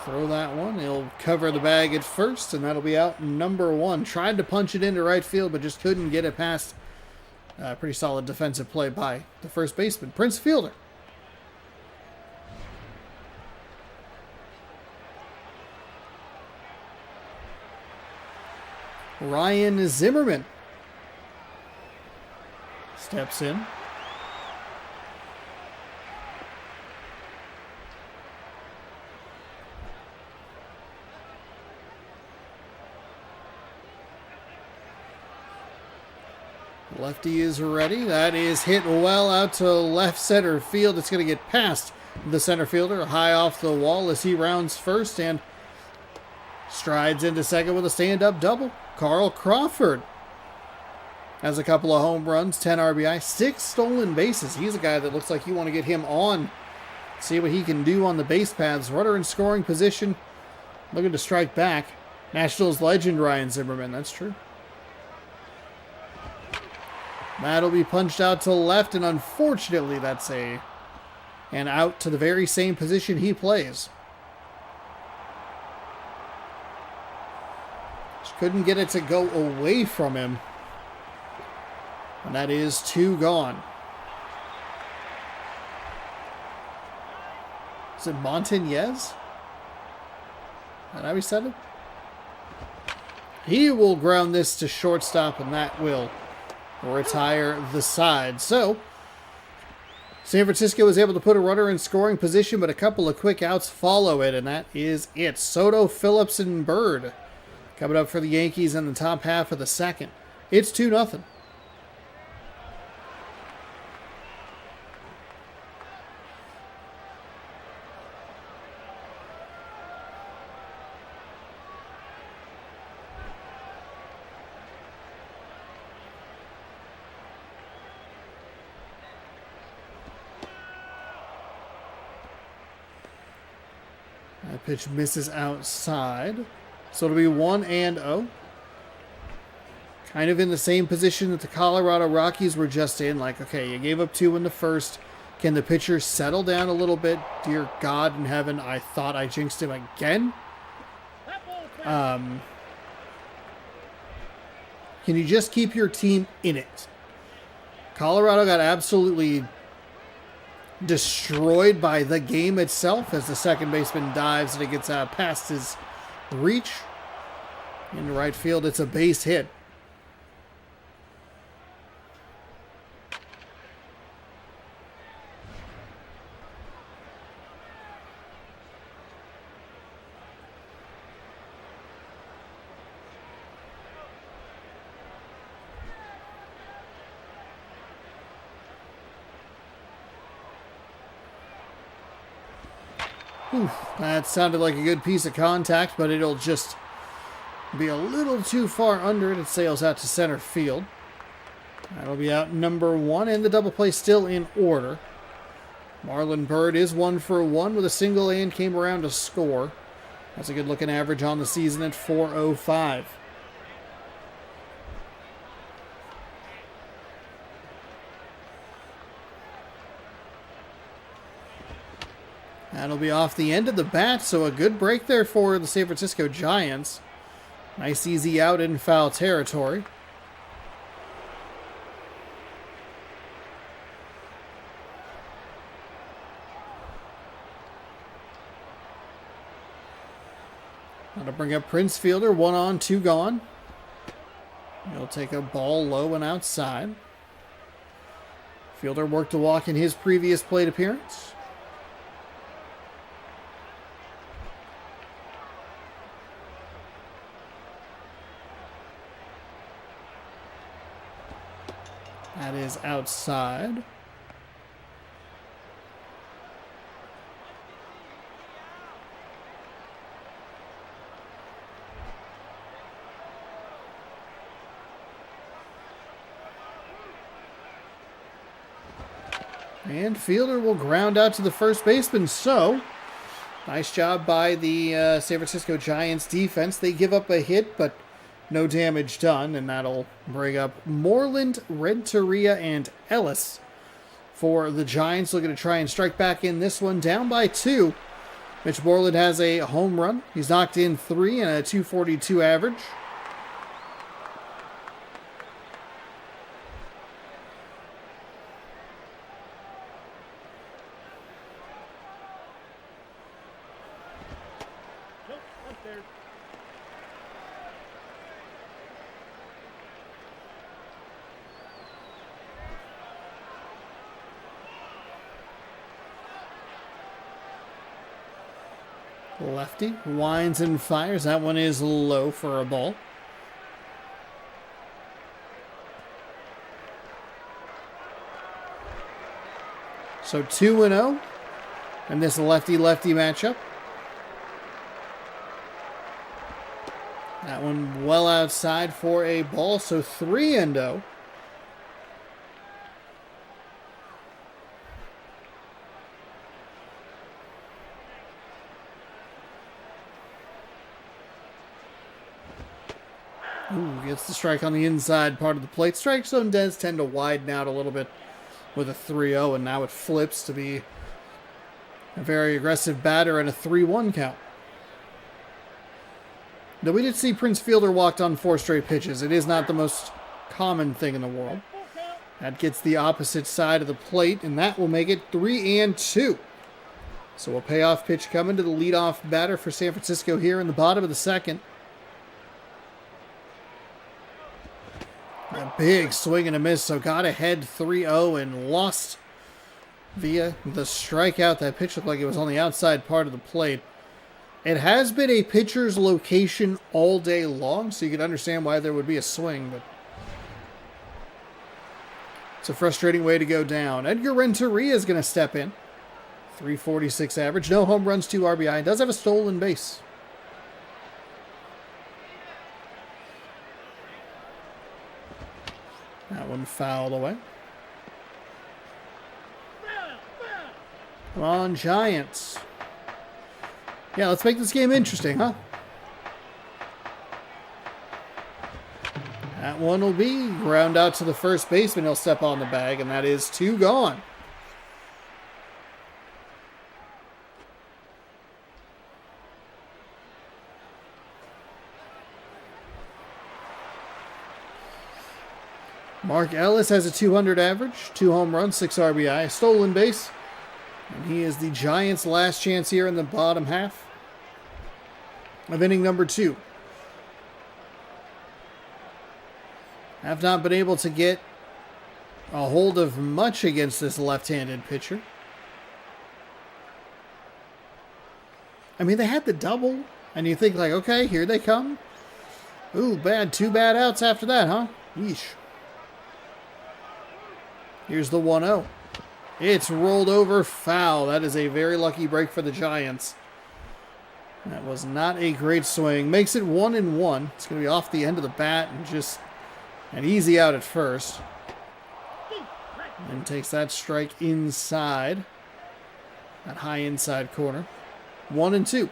throw that one. He'll cover the bag at first, and that'll be out number 1. Tried to punch it into right field, but just couldn't get it past pretty solid defensive play by the first baseman, Prince Fielder. Ryan Zimmerman steps in. Lefty is ready. That is hit well out to left center field. It's going to get past the center fielder, high off the wall as he rounds first and strides into second with a stand-up double. Carl Crawford has a couple of home runs, 10 RBI, 6 stolen bases. He's a guy that looks like you want to get him on, see what he can do on the base paths. Runner in scoring position, looking to strike back. Nationals legend Ryan Zimmerman, that's true. That'll be punched out to left, and unfortunately that's an out to the very same position he plays. Couldn't get it to go away from him. And that is 2 gone. Is it Montañez? Is that how he said it? He will ground this to shortstop, and that will retire the side. So, San Francisco was able to put a runner in scoring position, but a couple of quick outs follow it, and that is it. Soto, Phillips, and Bird coming up for the Yankees in the top half of the second. It's 2-0. That pitch misses outside. So it'll be 1-0. Kind of in the same position that the Colorado Rockies were just in. Like, okay, you gave up 2 in the first. Can the pitcher settle down a little bit? Dear God in heaven, I thought I jinxed him again. Can you just keep your team in it? Colorado got absolutely destroyed by the game itself as the second baseman dives and it gets past his reach. In right field, it's a base hit. Oof, that sounded like a good piece of contact, but it'll just be a little too far under it. It sails out to center field. That'll be out number 1, and the double play still in order. Marlon Byrd is 1 for 1 with a single and came around to score. That's a good looking average on the season at .405. That'll be off the end of the bat, so a good break there for the San Francisco Giants. Nice easy out in foul territory. That'll bring up Prince Fielder, 1 on, 2 gone. He'll take a ball low and outside. Fielder worked a walk in his previous plate appearance. That is outside. And Fielder will ground out to the first baseman. So, nice job by the San Francisco Giants defense. They give up a hit, but no damage done. And that'll bring up Moreland, Renteria, and Ellis for the Giants. Looking to try and strike back in this one. Down by 2. Mitch Moreland has a home run. He's knocked in 3 and a .242 average. Lefty winds and fires. That one is low for a ball. So 2-0 in this lefty-lefty matchup. That one well outside for a ball. So 3-0. Ooh, gets the strike on the inside part of the plate. Strike zone does tend to widen out a little bit with a 3-0, and now it flips to be a very aggressive batter and a 3-1 count. Now, we did see Prince Fielder walked on 4 straight pitches. It is not the most common thing in the world. That gets the opposite side of the plate, and that will make it 3-2. So a payoff pitch coming to the leadoff batter for San Francisco here in the bottom of the second. A big swing and a miss, so got ahead 3-0 and lost via the strikeout. That pitch looked like it was on the outside part of the plate. It has been a pitcher's location all day long, so you can understand why there would be a swing, but it's a frustrating way to go down. Edgar Renteria is going to step in. .346 average, no home runs, 2 RBI. Does have a stolen base. That one fouled away. Come on, Giants. Yeah, let's make this game interesting, huh? That one will be ground out to the first baseman. He'll step on the bag, and that is 2 gone. Mark Ellis has a .200 average, 2 home runs, 6 RBI, a stolen base. And he is the Giants' last chance here in the bottom half of inning number 2. Have not been able to get a hold of much against this left-handed pitcher. I mean, they had the double, and you think like, okay, here they come. Ooh, bad. 2 bad outs after that, huh? Yeesh. Here's the 1-0. It's rolled over, foul. That is a very lucky break for the Giants. That was not a great swing. Makes it 1-1. It's going to be off the end of the bat and just an easy out at first. And takes that strike inside. That high inside corner. 1-2.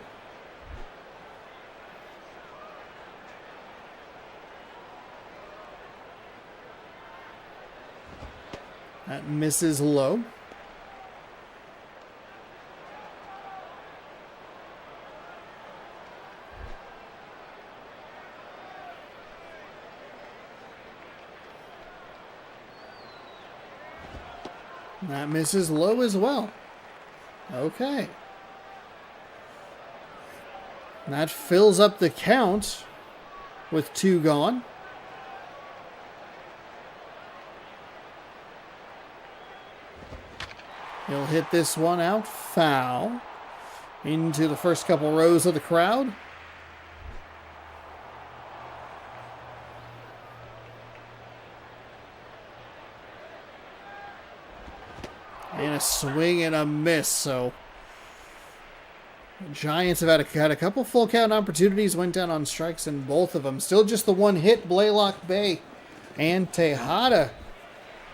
That misses low. That misses low as well. Okay. That fills up the count with 2 gone. He'll hit this one out, foul, into the first couple rows of the crowd. And a swing and a miss, so the Giants have had a couple full count opportunities, went down on strikes in both of them. Still just the one hit, Blaylock Bay, and Tejada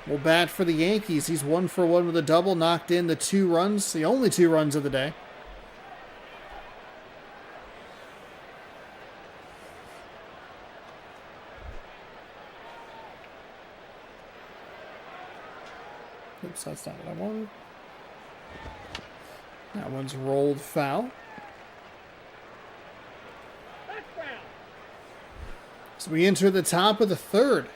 will bat for the Yankees. He's 1 for 1 with a double, knocked in the 2 runs, the only 2 runs of the day. Oops, that's not what I wanted. That one's rolled foul. So we enter the top of the 3rd.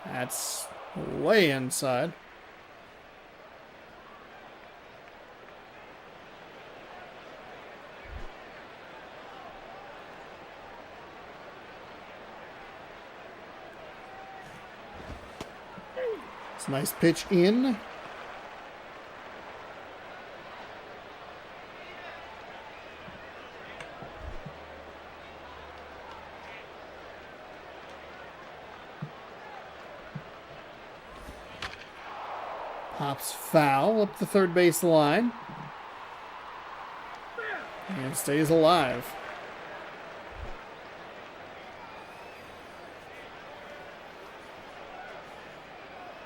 That's way inside. It's a nice pitch in. Pops foul up the third base line. And stays alive.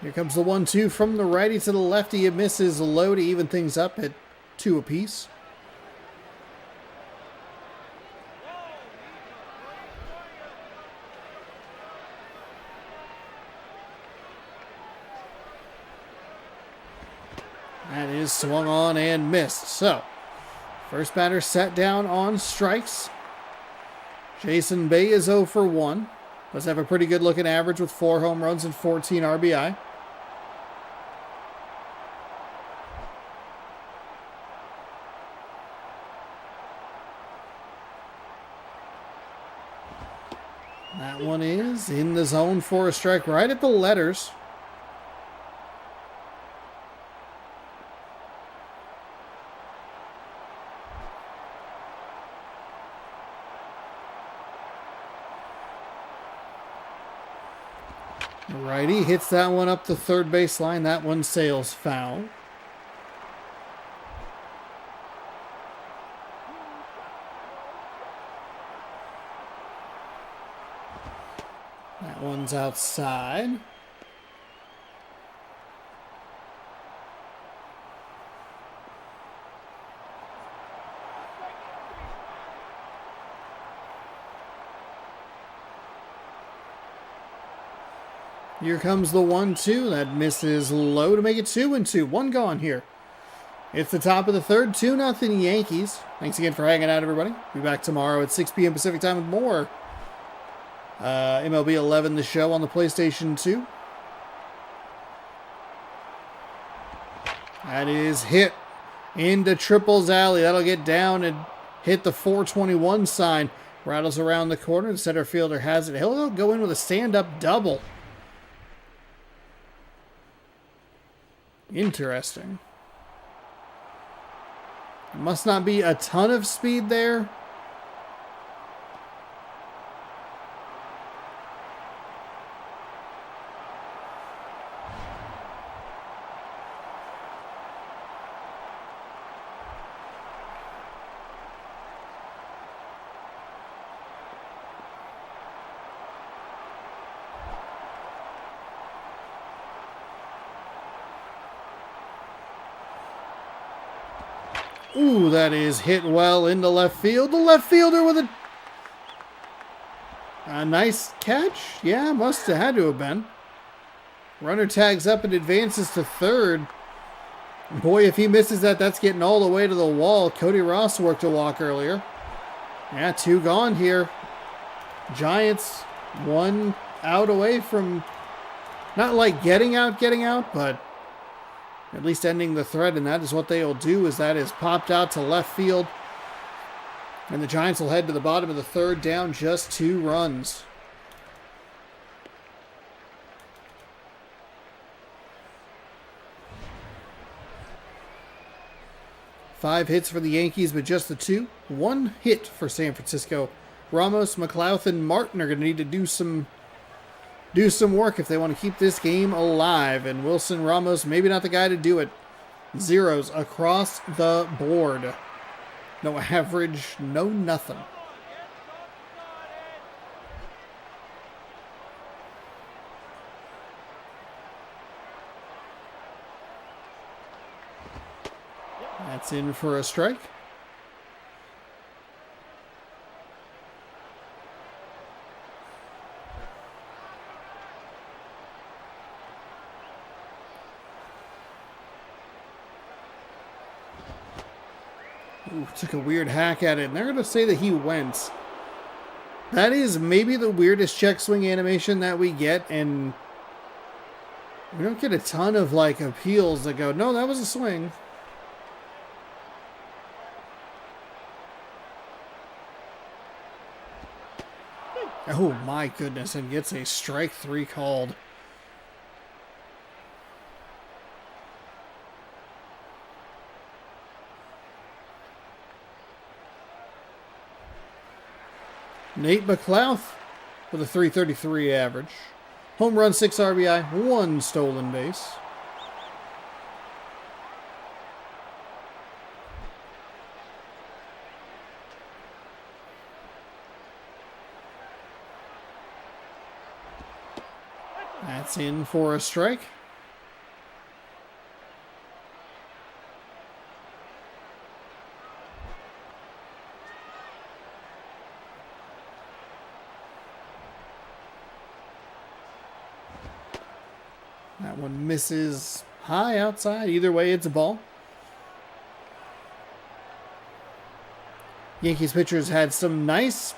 Here comes the 1-2 from the righty to the lefty. It misses low to even things up at 2 apiece. That is swung on and missed. So, first batter set down on strikes. Jason Bay is 0 for 1. Does have a pretty good looking average with 4 home runs and 14 RBI. That one is in the zone for a strike right at the letters. The righty hits that one up the third base line. That one sails foul. That one's outside. Here comes the 1-2. That misses low to make it 2-2. 1 gone here. It's the top of the 3rd. 2-0 Yankees. Thanks again for hanging out, everybody. Be back tomorrow at 6 p.m. Pacific time with more MLB 11 The Show on the PlayStation 2. That is hit into Triple's alley. That'll get down and hit the 421 sign. Rattles around the corner. The center fielder has it. He'll go in with a stand-up double. Interesting. Must not be a ton of speed there. Ooh, that is hit well into left field. The left fielder with a nice catch. Yeah, must have had to have been. Runner tags up and advances to third. Boy, if he misses that, that's getting all the way to the wall. Cody Ross worked a walk earlier. Yeah, 2 gone here. Giants 1 out away from not like getting out, but at least ending the threat, and that is what they'll do, as that is popped out to left field. And the Giants will head to the bottom of the third, down just 2 runs. Five hits for the Yankees, but just the 2. 1 hit for San Francisco. Ramos, McLaughlin, Martin are going to need to do some work if they want to keep this game alive. And Wilson Ramos, maybe not the guy to do it. Zeros across the board. No average, no nothing. That's in for a strike. Ooh, took a weird hack at it, and they're going to say that he went. That is maybe the weirdest check swing animation that we get, and we don't get a ton of like appeals that go, no, that was a swing. Oh my goodness, and gets a strike 3 called. Nate McLouth with a .333 average. Home run, 6 RBI, 1 stolen base. That's in for a strike. That one misses high outside. Either way, it's a ball. Yankees pitchers had some nice,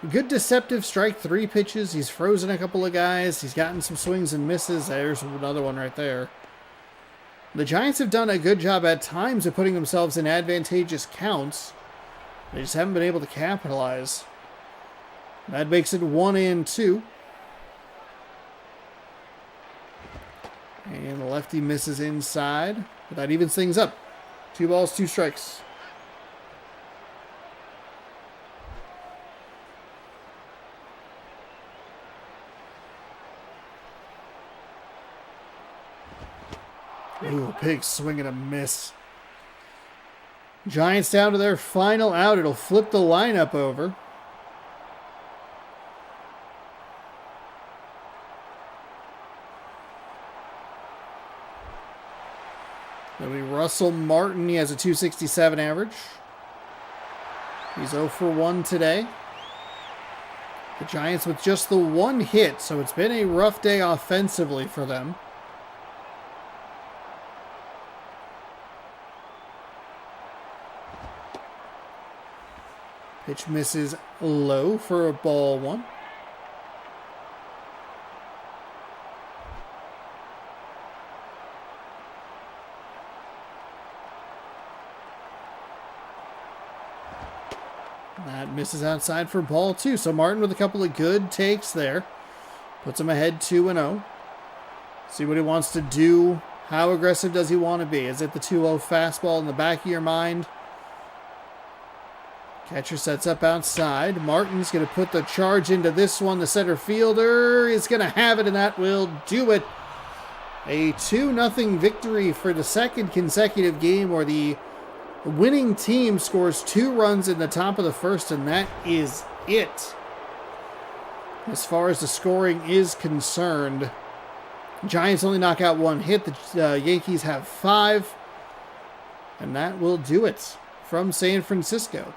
good deceptive strike 3 pitches. He's frozen a couple of guys. He's gotten some swings and misses. There's another one right there. The Giants have done a good job at times of putting themselves in advantageous counts. They just haven't been able to capitalize. That makes it 1-2. And the lefty misses inside. But that evens things up. 2 balls, 2 strikes. Ooh, big swing and a miss. Giants down to their final out. It'll flip the lineup over. That'll be Russell Martin. He has a .267 average. He's 0 for 1 today. The Giants with just the 1 hit, so it's been a rough day offensively for them. Pitch misses low for a ball 1. That misses outside for ball 2. So Martin with a couple of good takes there. Puts him ahead 2-0. See what he wants to do. How aggressive does he want to be? Is it the 2-0 fastball in the back of your mind? Catcher sets up outside. Martin's going to put the charge into this one. The center fielder is going to have it, and that will do it. A 2-0 victory for the second consecutive game where the winning team scores 2 runs in the top of the first, and that is it. As far as the scoring is concerned, Giants only knock out 1 hit. The Yankees have 5. And that will do it from San Francisco.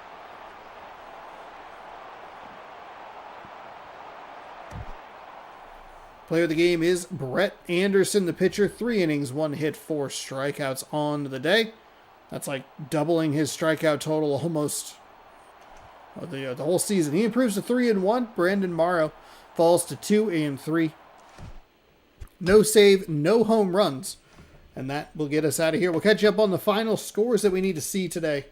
Player of the game is Brett Anderson, the pitcher. 3 innings, 1 hit, 4 strikeouts on the day. That's like doubling his strikeout total almost the whole season. He improves to 3-1. Brandon Morrow falls to 2-3. No save, no home runs. And that will get us out of here. We'll catch you up on the final scores that we need to see today.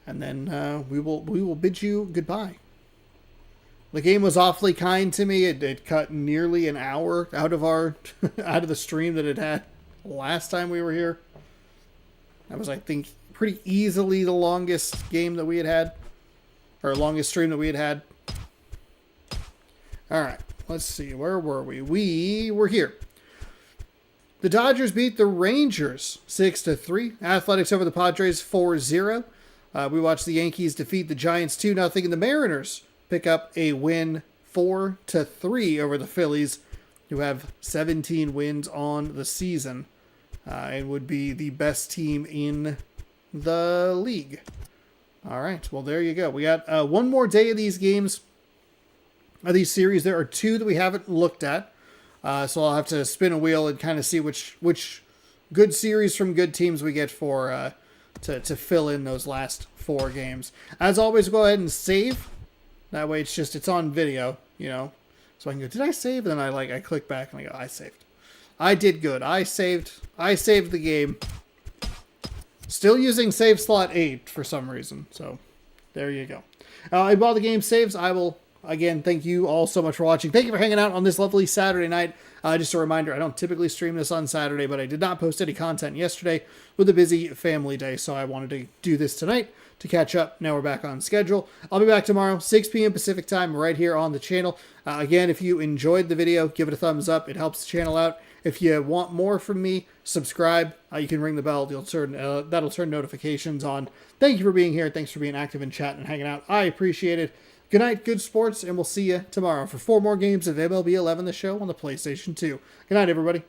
And then we will bid you goodbye. The game was awfully kind to me. It cut nearly an hour out of our out of the stream that it had last time we were here. That was, I think, pretty easily the longest game that we had, or longest stream that we had. All right, let's see. Where were we? We were here. The Dodgers beat the Rangers 6-3. Athletics over the Padres 4-0. We watched the Yankees defeat the Giants 2-0, and the Mariners pick up a win 4-3 over the Phillies, who have 17 wins on the season and would be the best team in the league. All right, well, there you go. We got one more day of these games, of these series. There are 2 that we haven't looked at, so I'll have to spin a wheel and kind of see which good series from good teams we get for to fill in those last 4 games. As always, go ahead and save. That way it's on video, you know. So I can go, did I save? And then I click back and I go, I saved. I did good. I saved the game. Still using save slot 8 for some reason. So there you go. While the game saves, I will, again, thank you all so much for watching. Thank you for hanging out on this lovely Saturday night. Just a reminder, I don't typically stream this on Saturday, but I did not post any content yesterday with a busy family day, so I wanted to do this tonight to catch up. Now we're back on schedule. I'll be back tomorrow, 6 p.m. Pacific time, right here on the channel. Again, if you enjoyed the video, give it a thumbs up. It helps the channel out. If you want more from me, subscribe. You can ring the bell. That'll turn notifications on. Thank you for being here. Thanks for being active in chat and hanging out. I appreciate it. Good night, good sports, and we'll see you tomorrow for 4 more games of MLB 11 The Show on the PlayStation 2. Good night, everybody.